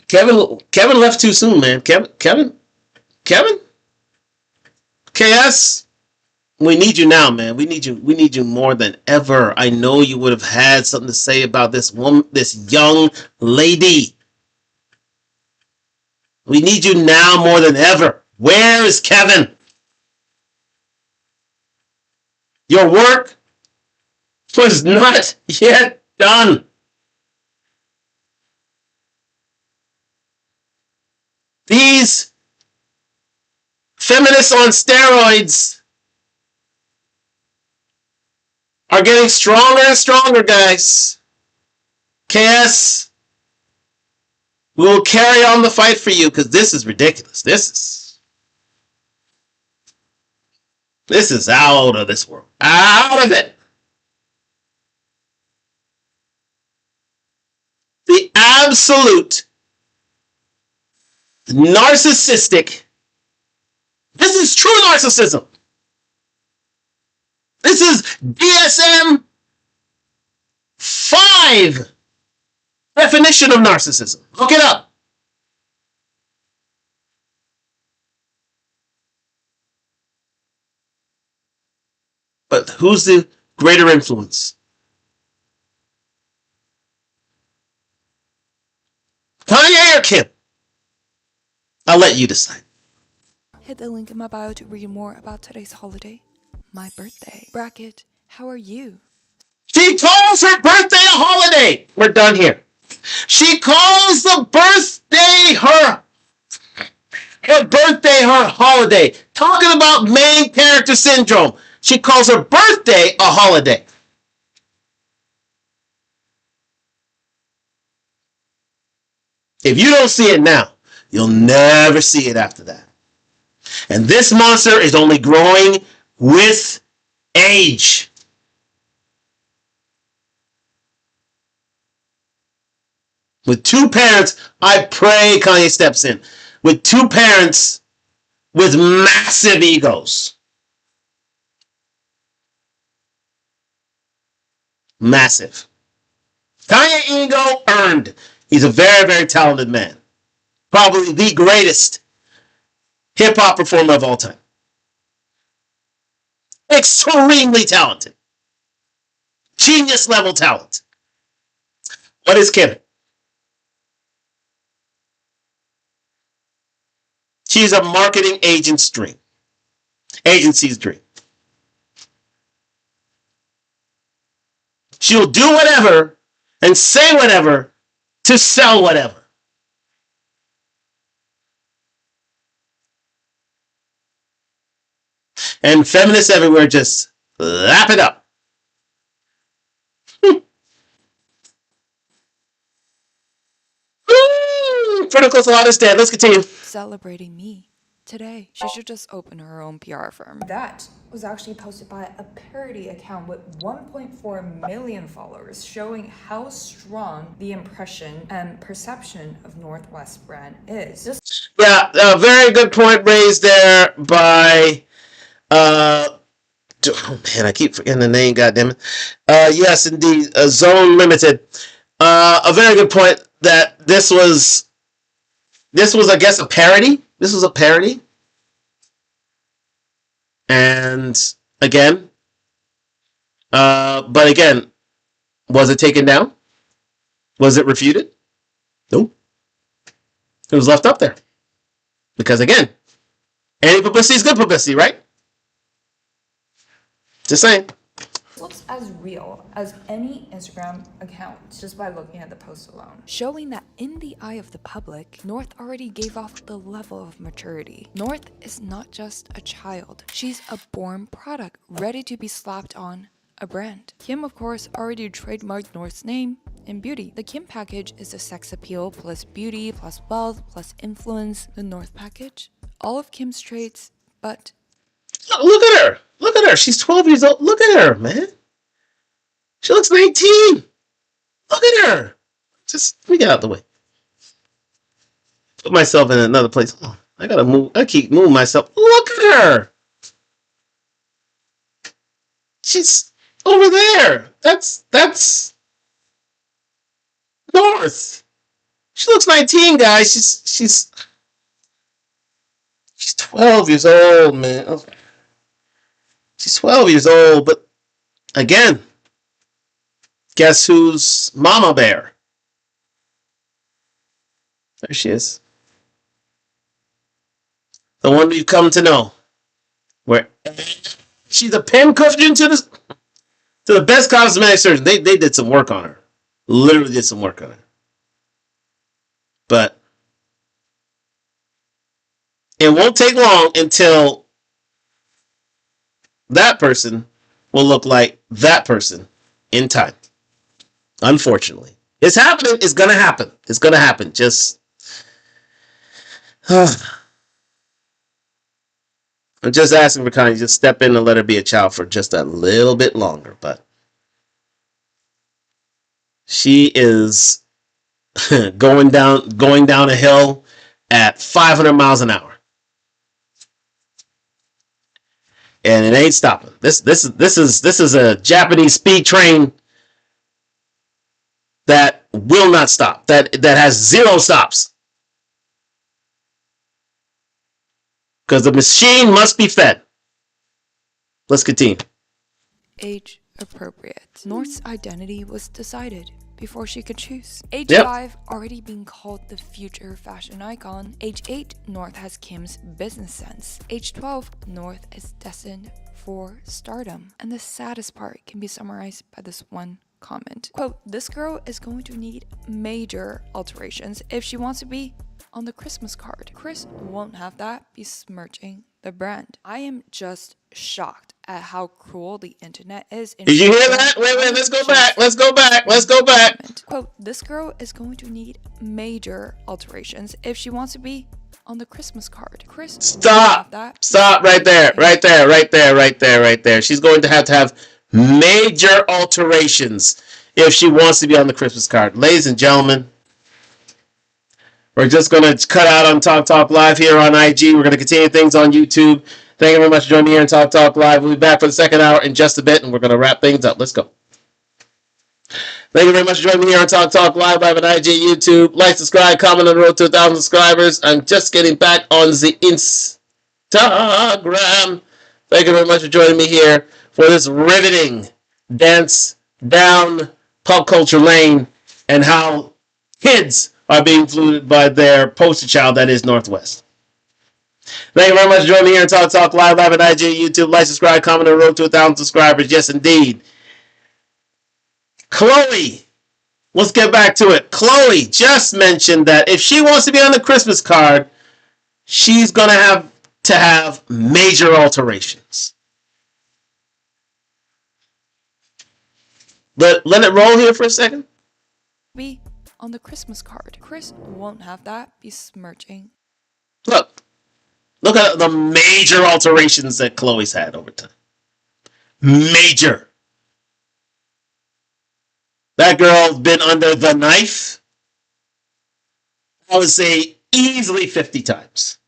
Kevin left too soon, man. Kevin, KS, we need you now, man. We need you more than ever. I know you would have had something to say about this woman, this young lady. We need you now more than ever. Where is Kevin? Your work was not yet done. These feminists on steroids are getting stronger and stronger, guys. KS, we will carry on the fight for you because this is ridiculous. This is out of this world. Out of it. The absolute narcissistic. This is true narcissism. This is DSM 5 definition of narcissism. Look it up. But who's the greater influence? Kanye or Kim? I'll let you decide. Hit the link in my bio to read more about today's holiday. My birthday. Bracket, how are you? She calls her birthday a holiday. We're done here. She calls the birthday her birthday her holiday. Talking about main character syndrome. She calls her birthday a holiday. If you don't see it now, you'll never see it after that. And this monster is only growing with age. With two parents, I pray Kanye steps in. With two parents with massive egos. Massive. Kanye ego earned. He's a very, very talented man. Probably the greatest hip-hop performer of all time. Extremely talented. Genius level talent. What is Kim? She's a marketing agency's dream. She'll do whatever and say whatever to sell whatever. And feminists everywhere just lap it up. Critical to understand. Let's continue. Celebrating me today. She should just open her own PR firm. That was actually posted by a parody account with 1.4 million followers, showing how strong the impression and perception of Northwest brand is. Yeah, a very good point raised there by oh man, I keep forgetting the name, goddammit. Yes, indeed, Zone Limited. A very good point that this was, I guess, a parody. This was a parody. And again, but again, was it taken down? Was it refuted? Nope. It was left up there. Because again, any publicity is good publicity, right? Just saying. Looks as real as any Instagram account just by looking at the post alone, showing that in the eye of the public, North already gave off the level of maturity. North is not just a child, she's a born product ready to be slapped on a brand. Kim, of course, already trademarked North's name in beauty. The Kim package is the sex appeal plus beauty plus wealth plus influence. The North package, all of Kim's traits, but look at her. Look at her. She's 12 years old. Look at her, man. She looks 19. Look at her. Just let me get out the way. Put myself in another place. Oh, I gotta move. I keep moving myself. Look at her. She's over there. That's North. She looks 19, guys. She's 12 years old, man. Okay. She's 12 years old, but again, guess who's Mama Bear? There she is. The one we've come to know. Where she's a pincushion to the best cosmetic surgeon. They did some work on her. Literally did some work on her. But it won't take long until that person will look like that person in time. Unfortunately. It's happening. It's going to happen. It's going to happen. Just I'm just asking for Connie, just step in and let her be a child for just a little bit longer. But she is going down a hill at 500 miles an hour. And it ain't stopping. This is a Japanese speed train that will not stop. That has zero stops. Because the machine must be fed. Let's continue. age appropriate. North's identity was decided before she could choose. Age Yep. 5, already being called the future fashion icon. Age 8, North has Kim's business sense. Age 12, North is destined for stardom. And the saddest part can be summarized by this one comment. Quote, "This girl is going to need major alterations if she wants to be on the Christmas card. Chris won't have that besmirching the brand." I am just shocked at how cruel the internet is. Did you hear that? Wait, let's go back. Quote, "This girl is going to need major alterations if she wants to be on the Christmas card. Chris won't have that. Stop right there. She's going to have major alterations if she wants to be on the Christmas card. Ladies and gentlemen, we're just going to cut out on Talk Live here on IG. We're going to continue things on YouTube. Thank you very much for joining me here on Talk Live. We'll be back for the second hour in just a bit, and we're going to wrap things up. Let's go. Thank you very much for joining me here on Talk Talk Live on IG, YouTube. Like, subscribe, comment on the road to 1,000 subscribers. I'm just getting back on the Instagram. Thank you very much for joining me here for this riveting dance down pop culture lane and how kids are being influenced by their poster child that is Northwest. Thank you very much for joining me here on Talk Talk Live on IG, YouTube. Like, subscribe, comment on the road to 1,000 subscribers. Yes, indeed. Chloe, let's get back to it. Chloe just mentioned that if she wants to be on the Christmas card, she's going to have major alterations. Let it roll here for a second. Be on the Christmas card. Chris won't have that besmirching. Look at the major alterations that Chloe's had over time. Major. That girl's been under the knife, I would say, easily 50 times.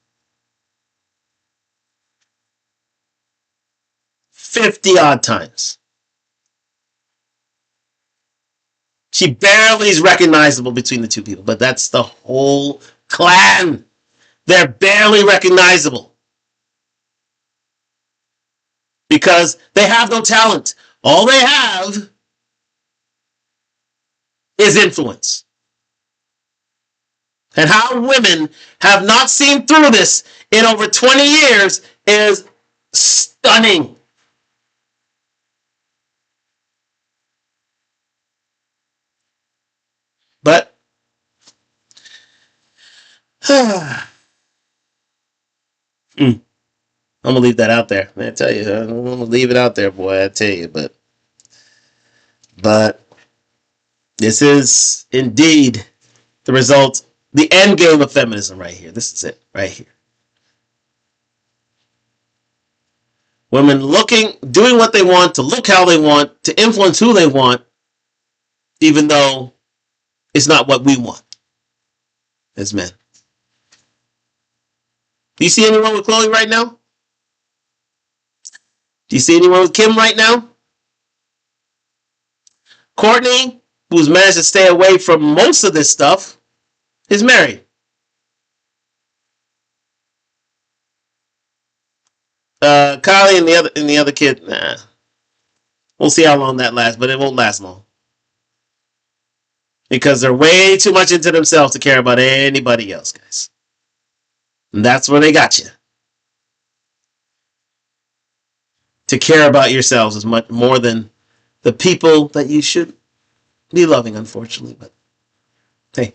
50 odd times. She barely is recognizable between the two people, but that's the whole clan. They're barely recognizable because they have no talent. All they have is influence. And how women have not seen through this in over 20 years is stunning. But I'm going to leave that out there. I tell you, I'm going to leave it out there, boy. I tell you, but this is indeed the result, the end game of feminism right here. This is it, right here. Women doing what they want, to look how they want, to influence who they want, even though it's not what we want as men. Do you see anyone with Chloe right now? Do you see anyone with Kim right now? Courtney, who's managed to stay away from most of this stuff, is married. Kylie and the other kid, nah. We'll see how long that lasts, but it won't last long. Because they're way too much into themselves to care about anybody else, guys. And that's where they got you. To care about yourselves is much more than the people that you should be loving, unfortunately. But hey,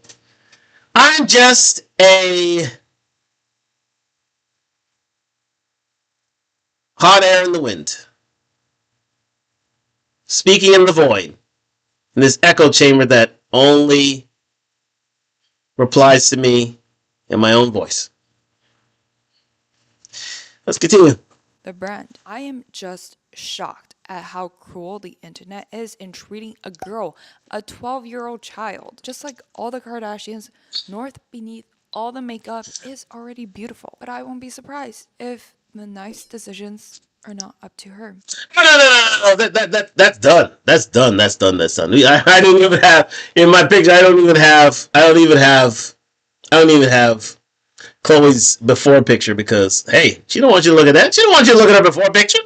I'm just a hot air in the wind, speaking in the void, in this echo chamber that only replies to me in my own voice. Let's continue. The brand. I am just shocked at how cruel the internet is in treating a girl, a 12-year-old child. Just like all the Kardashians, North beneath all the makeup is already beautiful. But I won't be surprised if the nice decisions are not up to her. No. That's done. That's done. I don't even have in my picture. I don't even have Chloe's before picture because hey, she don't want you to look at that. She don't want you to look at her before picture.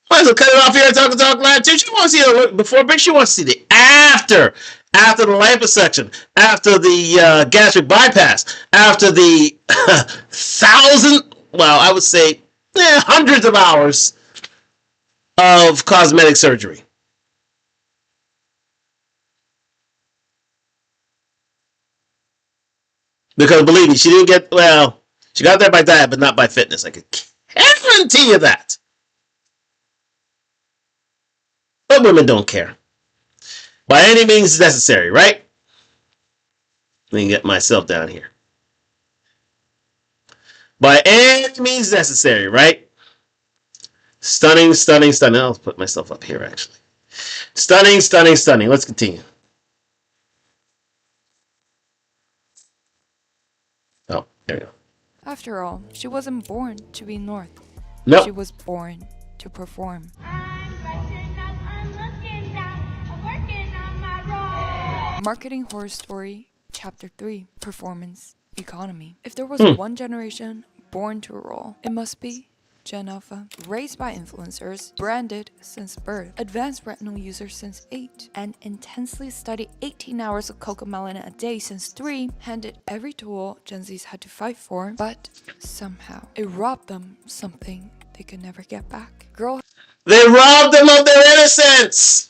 Might as well cut it off here and talk live too. She wants to see the before picture. She wants to see the after the liposuction, after the gastric bypass, after the I would say hundreds of hours of cosmetic surgery. Because believe me, she got there by diet, but not by fitness. I can guarantee you that. But women don't care. By any means necessary, right? Let me get myself down here. By any means necessary, right? Stunning. I'll put myself up here, actually. Stunning. Let's continue. Oh, there we go. After all, she wasn't born to be North. Nope. She was born to perform. I'm dressing up, I'm looking down, I'm working Marketing Horror Story, Chapter 3, Performance Economy. If there was one generation born to rule, it must be Gen Alpha. Raised by influencers, branded since birth, advanced retinal users since 8, and intensely studied 18 hours of CoComelon a day since 3, handed every tool Gen Zs had to fight for, but somehow it robbed them something they could never get back. They robbed them of their innocence.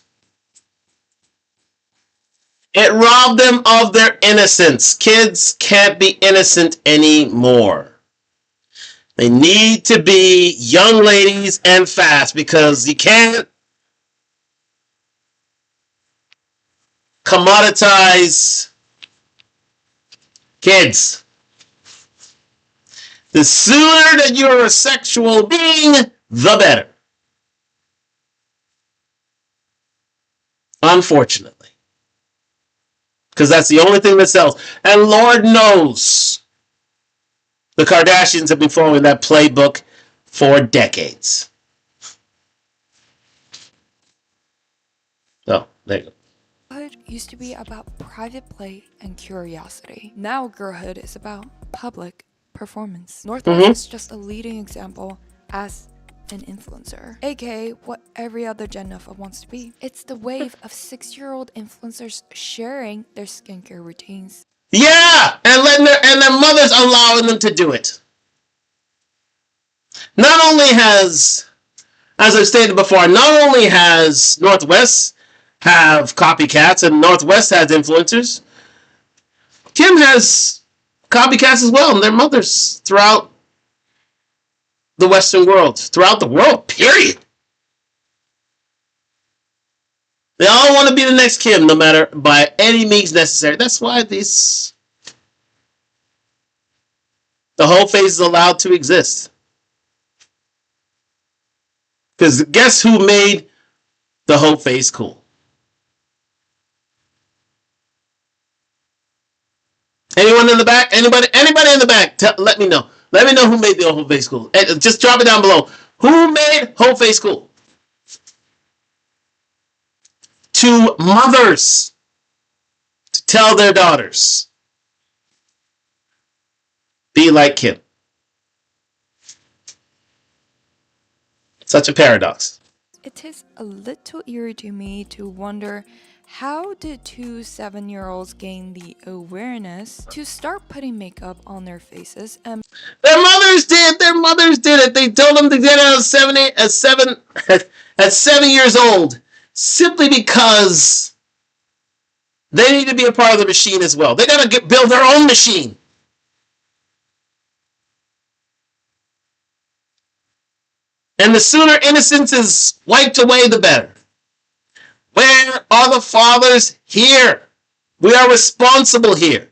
It robbed them of their innocence. Kids can't be innocent anymore. They need to be young ladies and fast, because you can't commoditize kids. The sooner that you're a sexual being, the better. Unfortunately. Because that's the only thing that sells. And Lord knows the Kardashians have been following that playbook for decades. So, there you go. Girlhood used to be about private play and curiosity. Now girlhood is about public performance. Northwest is just a leading example as an influencer, aka what every other Gen Alpha wants to be. It's the wave of 6-year-old influencers sharing their skincare routines. Yeah, and their mothers allowing them to do it. Not only has, as I've stated before, not only has Northwest have copycats and Northwest has influencers, Kim has copycats as well, and their mothers throughout the Western world, throughout the world, period. They all want to be the next Kim, no matter by any means necessary. That's why the whole phase is allowed to exist. Because guess who made the whole phase cool? Anyone in the back? Anybody in the back? Let me know. Let me know who made the whole phase cool. Just drop it down below. Who made whole phase cool? To mothers to tell their daughters, be like Kim. Such a paradox. It is a little eerie to me to wonder, how did 2 7-year-olds gain the awareness to start putting makeup on their faces? And their mothers did. Their mothers did it. They told them to get it at 7 years old, simply because they need to be a part of the machine as well. They got to build their own machine. And the sooner innocence is wiped away, the better. Where are the fathers here? We are responsible here.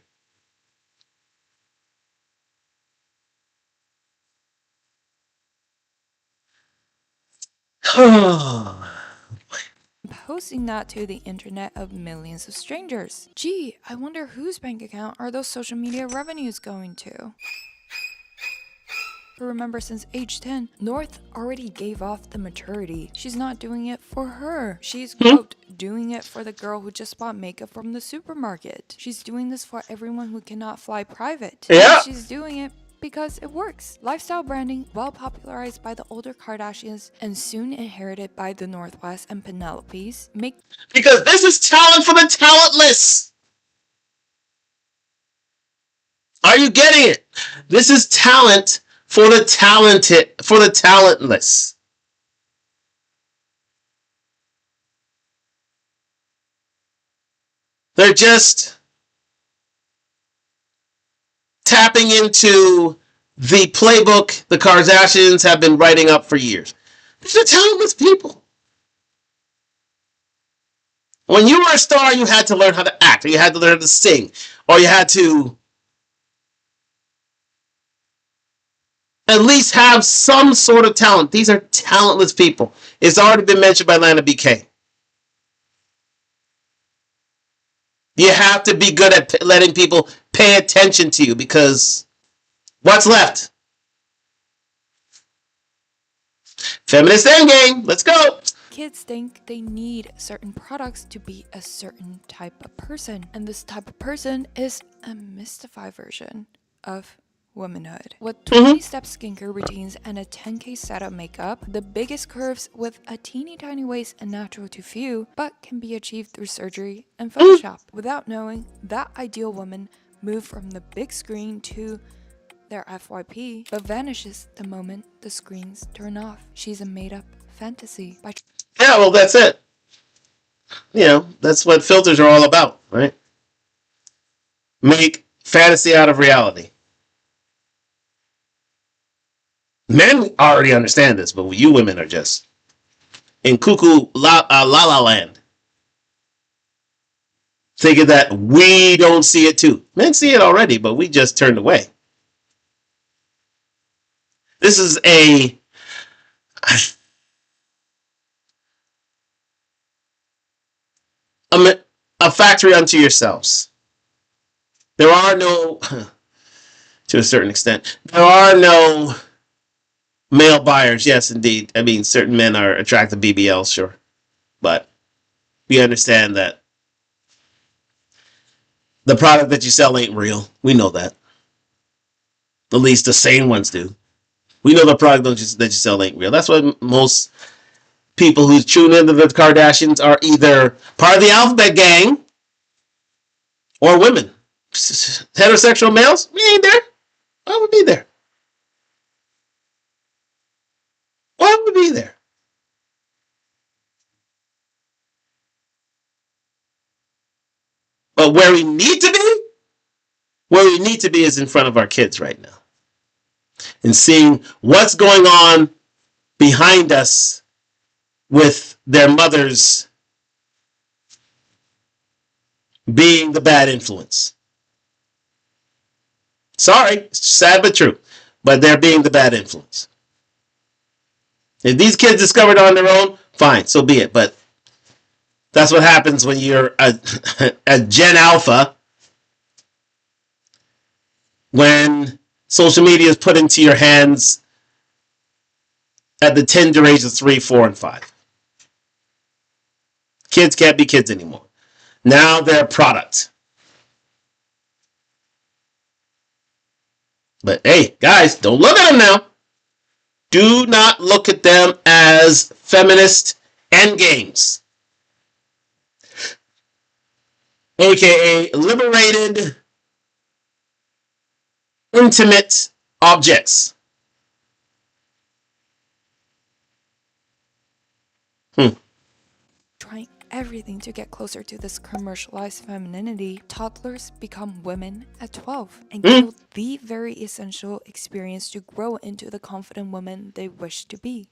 posting that to the internet of millions of strangers. Gee, I wonder whose bank account are those social media revenues going to? Remember, since age 10, North already gave off the maturity. She's not doing it for her. She's, quote, doing it for the girl who just bought makeup from the supermarket. She's doing this for everyone who cannot fly private. Yeah. And she's doing it because it works. Lifestyle branding, well popularized by the older Kardashians and soon inherited by the Northwest and Penelopes, because this is talent for the talentless. Are you getting it? This is talent for the talented, for the talentless. They're just tapping into the playbook the Kardashians have been writing up for years. These are talentless people. When you were a star, you had to learn how to act, or you had to learn how to sing, or you had to at least have some sort of talent. These are talentless people. It's already been mentioned by Lana BK. You have to be good at letting people pay attention to you, because what's left? Feminist endgame. Let's go. Kids think they need certain products to be a certain type of person, and this type of person is a mystified version of womanhood. With 20-step skincare routines and a 10K set of makeup, the biggest curves with a teeny tiny waist and natural to few, but can be achieved through surgery and Photoshop. Without knowing, that ideal woman moved from the big screen to their FYP, but vanishes the moment the screens turn off. She's a made-up fantasy. Yeah, well, that's it. You know, that's what filters are all about, right? Make fantasy out of reality. Men already understand this, but you women are just in cuckoo la land, thinking that we don't see it too. Men see it already, but we just turned away. This is a factory unto yourselves. There are no, to a certain extent, there are no male buyers. Yes, indeed. I mean, certain men are attracted to BBLs, sure. But we understand that the product that you sell ain't real. We know that. At least the sane ones do. We know the product that you sell ain't real. That's why most people who tune into the Kardashians are either part of the alphabet gang or women. Heterosexual males, we ain't there. Why would we be there? Why would we be there? But where we need to be is in front of our kids right now. And seeing what's going on behind us with their mothers being the bad influence. Sorry, sad but true. But they're being the bad influence. If these kids discovered on their own, fine, so be it. But that's what happens when you're a Gen Alpha. When social media is put into your hands at the tender age of 3, 4, and 5. Kids can't be kids anymore. Now they're a product. But hey, guys, don't look at them now. Do not look at them as feminist endgames. AKA liberated, intimate objects. Trying everything to get closer to this commercialized femininity, toddlers become women at 12 and kill the very essential experience to grow into the confident woman they wish to be.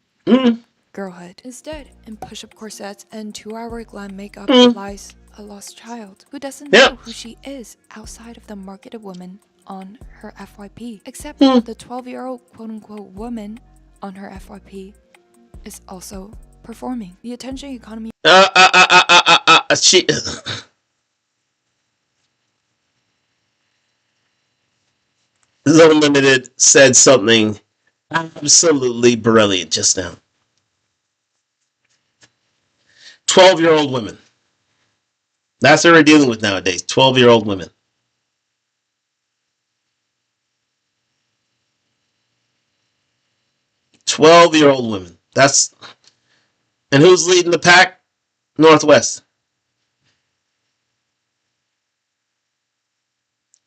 Girlhood. Instead, in push-up corsets and 2-hour glam makeup lies a lost child who doesn't know who she is outside of the marketed woman on her FYP. Except the 12-year-old quote-unquote woman on her FYP is also performing. The attention economy. She. Zone Limited said something absolutely brilliant just now. 12-year-old women. That's what we're dealing with nowadays. 12-year-old women. 12-year-old women. That's. And who's leading the pack? Northwest.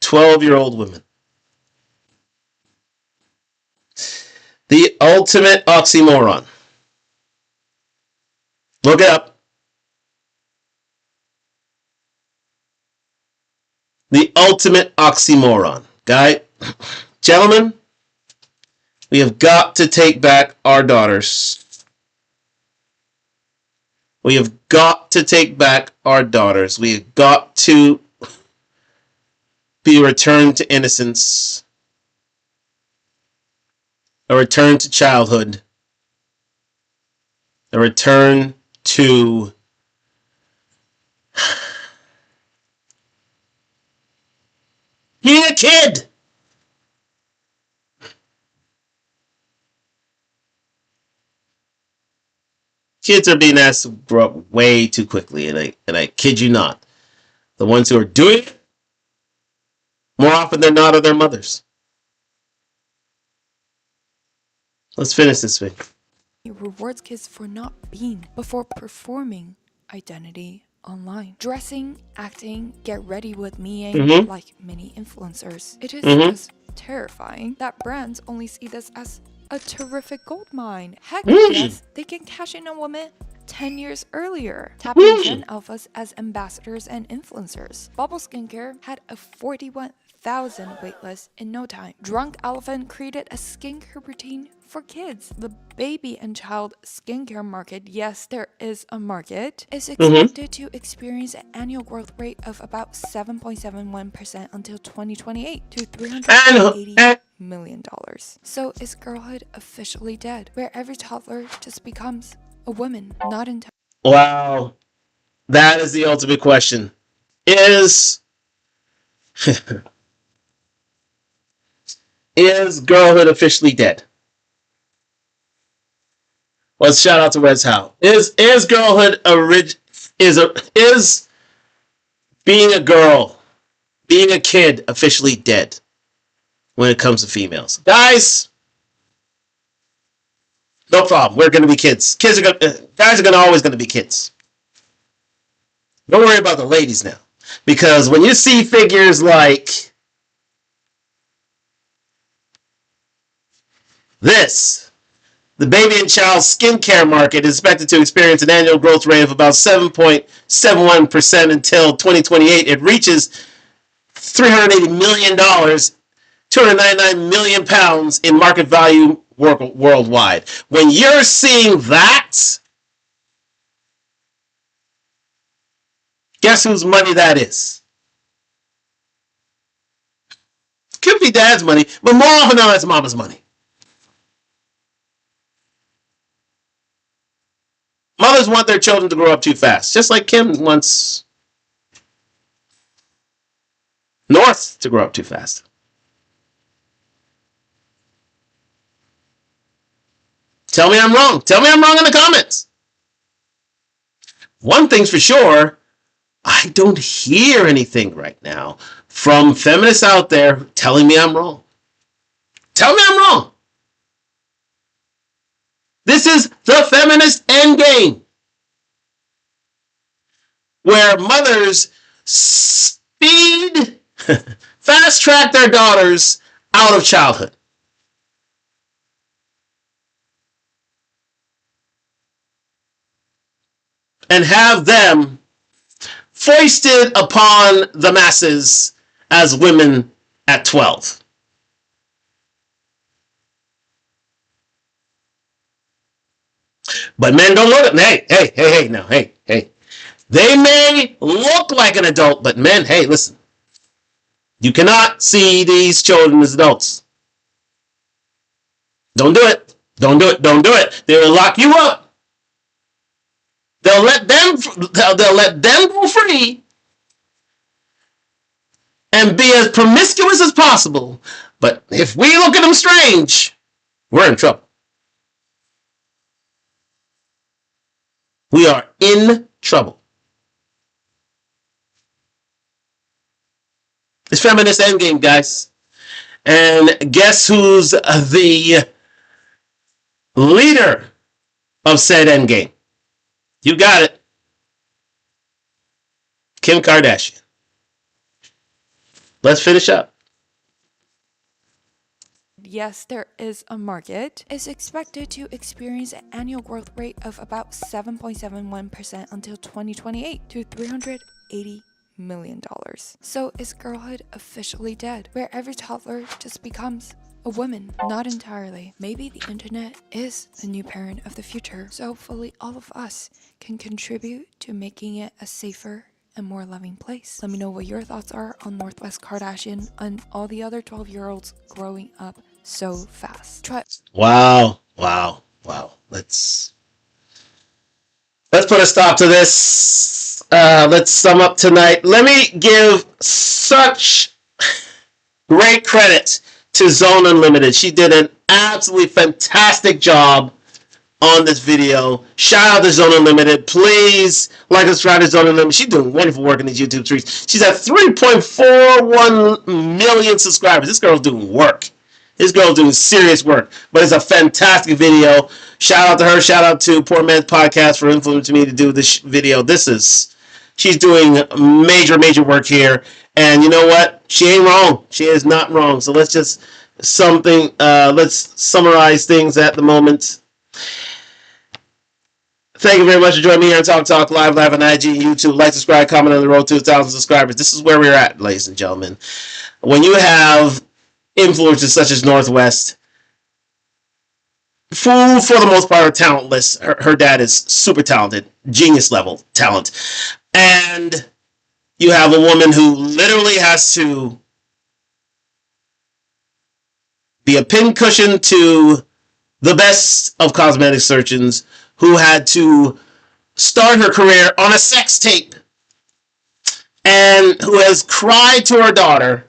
12-year-old women. The ultimate oxymoron. Look it up. The ultimate oxymoron. Gentlemen, we have got to take back our daughters. We have got to take back our daughters. We have got to be returned to innocence. A return to childhood. A return to being a kid. Kids are being asked to grow up way too quickly, and I kid you not, the ones who are doing it more often than not are their mothers. Let's finish this week. It rewards kids for not being, before performing identity online. Dressing, acting, get ready with me like many influencers. It is just terrifying that brands only see this as a terrific gold mine. Heck yes, they can cash in on women 10 years earlier, tapping Gen Alphas as ambassadors and influencers. Bubble Skincare had a 41,000 waitlist in no time. Drunk Elephant created a skincare routine for kids. The baby and child skincare market, yes, there is a market, is expected to experience an annual growth rate of about 7.71% until 2028 to $380 million. So is girlhood officially dead, where every toddler just becomes a woman, not entirely? Wow. That is the ultimate question. Is is girlhood officially dead? Let's shout out to Wes Howe. Is girlhood is being a girl, being a kid officially dead when it comes to females? Guys, no problem. We're gonna be kids. Guys are always gonna be kids. Don't worry about the ladies now, because when you see figures like this, the baby and child skincare market is expected to experience an annual growth rate of about 7.71% until 2028. It reaches $380 million, 299 million pounds in market value worldwide. When you're seeing that, guess whose money that is? Could be dad's money, but more often than not, it's mama's money. Mothers want their children to grow up too fast, just like Kim wants North to grow up too fast. Tell me I'm wrong. Tell me I'm wrong in the comments. One thing's for sure, I don't hear anything right now from feminists out there telling me I'm wrong. Tell me I'm wrong. This is the feminist endgame, where mothers fast track their daughters out of childhood. And have them foisted upon the masses as women at 12. But men don't look at hey. They may look like an adult, but men, hey, listen. You cannot see these children as adults. Don't do it. Don't do it. Don't do it. They will lock you up. They'll let them go free and be as promiscuous as possible. But if we look at them strange, we're in trouble. We are in trouble. It's feminist endgame, guys. And guess who's the leader of said endgame? You got it. Kim Kardashian. Let's finish up. Yes, there is a market, is expected to experience an annual growth rate of about 7.71% until 2028 to $380 million. So is girlhood officially dead, where every toddler just becomes a woman? Not entirely. Maybe the internet is the new parent of the future, so hopefully all of us can contribute to making it a safer and more loving place. Let me know what your thoughts are on Northwest Kardashian and all the other 12-year-olds growing up so fast. Wow. Let's put a stop to this. Let's sum up tonight. Let me give such great credit to Zone Unlimited. She did an absolutely fantastic job on this video. Shout out to Zone Unlimited. Please like and subscribe to Zone Unlimited. She's doing wonderful work in these YouTube streets. She's at 3.41 million subscribers. This girl's doing work. This girl's doing serious work. But it's a fantastic video. Shout out to her. Shout out to Poor Man's Podcast for influencing me to do this video. She's doing major work here. And you know what? She ain't wrong. She is not wrong. So let's summarize things at the moment. Thank you very much for joining me here on Talk Live on IG and YouTube. Like, subscribe, comment on the road to 1,000 subscribers. This is where we're at, ladies and gentlemen. When you have influencers such as Northwest, who for the most part are talentless. Her dad is super talented, genius level talent. And you have a woman who literally has to be a pincushion to the best of cosmetic surgeons, who had to start her career on a sex tape, and who has cried to her daughter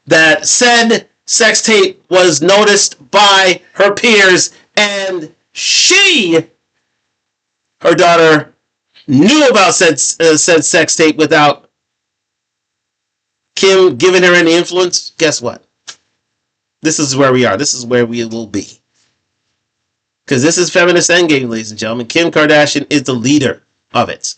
that said sex tape was noticed by her peers, and her daughter, knew about said sex tape without Kim giving her any influence. Guess what? This is where we are. This is where we will be. Because this is feminist endgame, ladies and gentlemen. Kim Kardashian is the leader of it.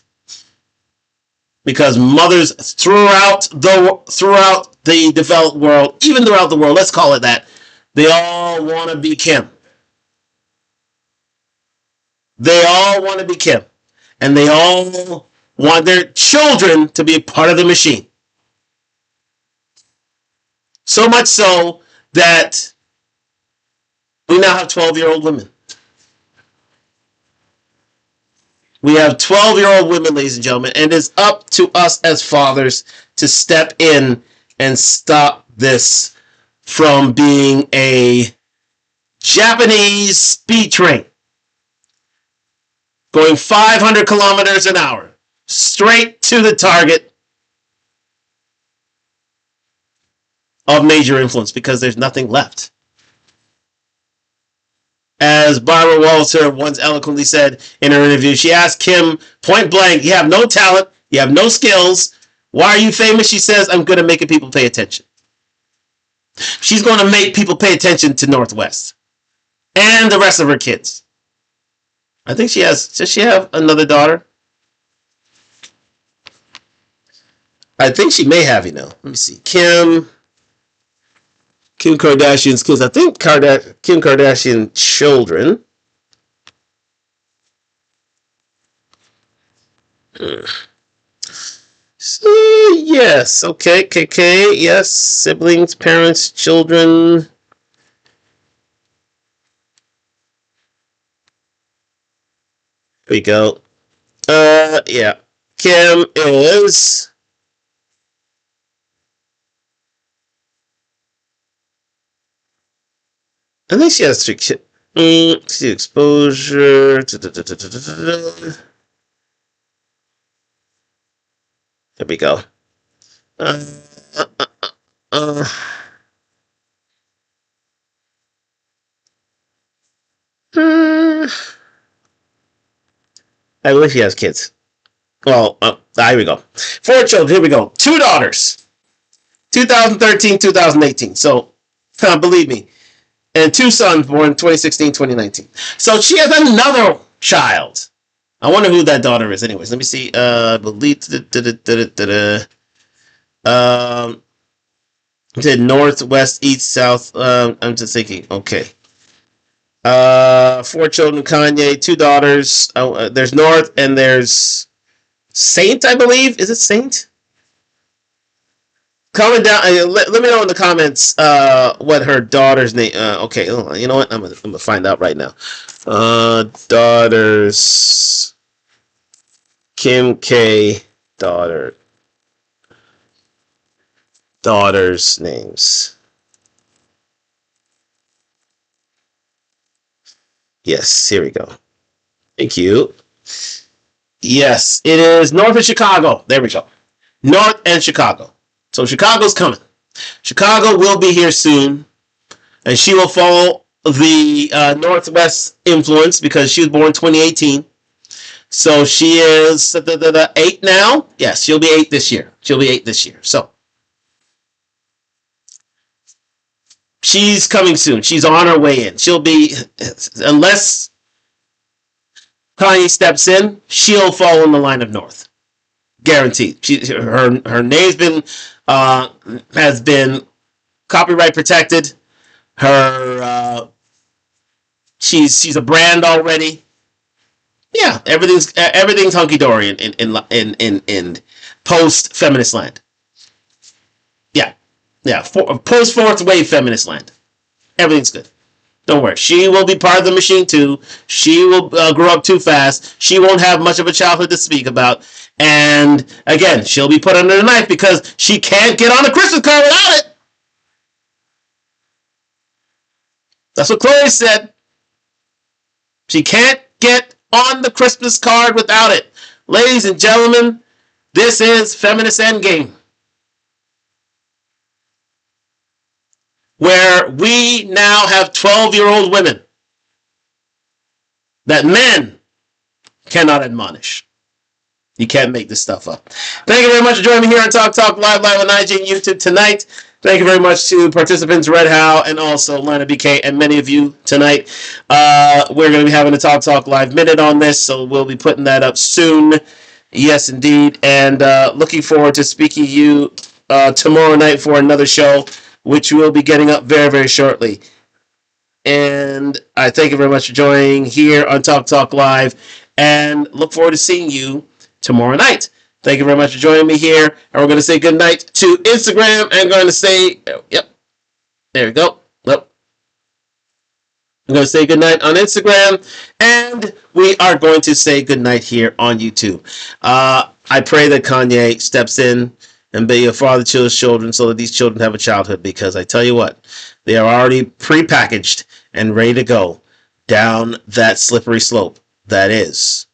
Because mothers throughout the developed world, even throughout the world, let's call it that, they all want to be Kim. They all want to be Kim. And they all want their children to be a part of the machine. So much so that we now have 12-year-old women. We have 12-year-old women, ladies and gentlemen, and it's up to us as fathers to step in and stop this from being a Japanese speed train going 500 kilometers an hour straight to the target of major influence, because there's nothing left. As Barbara Walter once eloquently said in her interview, she asked Kim point blank, you have no talent, you have no skills, why are you famous? She says, I'm good at making people pay attention. She's going to make people pay attention to Northwest and the rest of her kids. I think does she have another daughter? I think she may have, Let me see. Kim Kardashian's kids. I think Kim Kardashian children. So, yes. Okay. KK. Yes. Siblings, parents, children. Here we go. Yeah. Kim is... I think she has 3 kids. See exposure. There we go. I believe she has kids. Well, here we go. 4 children. Here we go. 2 daughters. 2013, 2018. So, believe me. And 2 sons born 2016, 2019. So she has another child. I wonder who that daughter is. Anyways, let me see. North, west, east, south. I'm just thinking. Okay. 4 children. Kanye. 2 daughters. There's North and there's Saint, I believe. Is it Saint? Comment down. Let me know in the comments what her daughter's name. Okay, you know what? I'm gonna find out right now. Daughters. Kim K. Daughters names. Yes, here we go. Thank you. Yes, it is North and Chicago. There we go. North and Chicago. So Chicago's coming. Chicago will be here soon, and she will follow the Northwest influence because she was born 2018. So she is 8 now. Yes, she'll be 8 this year. So she's coming soon. She's on her way in. She'll be, unless Kanye steps in, she'll fall in the line of North. Guaranteed. Her name's been has been copyright protected. Her she's a brand already. Yeah, everything's hunky dory in post feminist land. Yeah, post fourth wave feminist land. Everything's good. Don't worry. She will be part of the machine too. She will grow up too fast. She won't have much of a childhood to speak about. And again, she'll be put under the knife because she can't get on a Christmas card without it. That's what Chloe said. She can't get on the Christmas card without it. Ladies and gentlemen, this is Feminist Endgame, where we now have 12-year-old women that men cannot admonish. You can't make this stuff up. Thank you very much for joining me here on Talk Live on IG and YouTube tonight. Thank you very much to participants Red Howe and also Lana BK and many of you tonight. We're going to be having a Talk Live minute on this, so we'll be putting that up soon. Yes, indeed. And looking forward to speaking to you tomorrow night for another show, which we'll be getting up very, very shortly. And I thank you very much for joining here on Talk Live and look forward to seeing you tomorrow night. Thank you very much for joining me here. And we're going to say good night to Instagram. And going to say, yep, there we go. Yep. I'm going to say good night on Instagram. And we are going to say good night here on YouTube. I pray that Kanye steps in and be a father to his children so that these children have a childhood, because I tell you what, they are already pre-packaged and ready to go down that slippery slope that is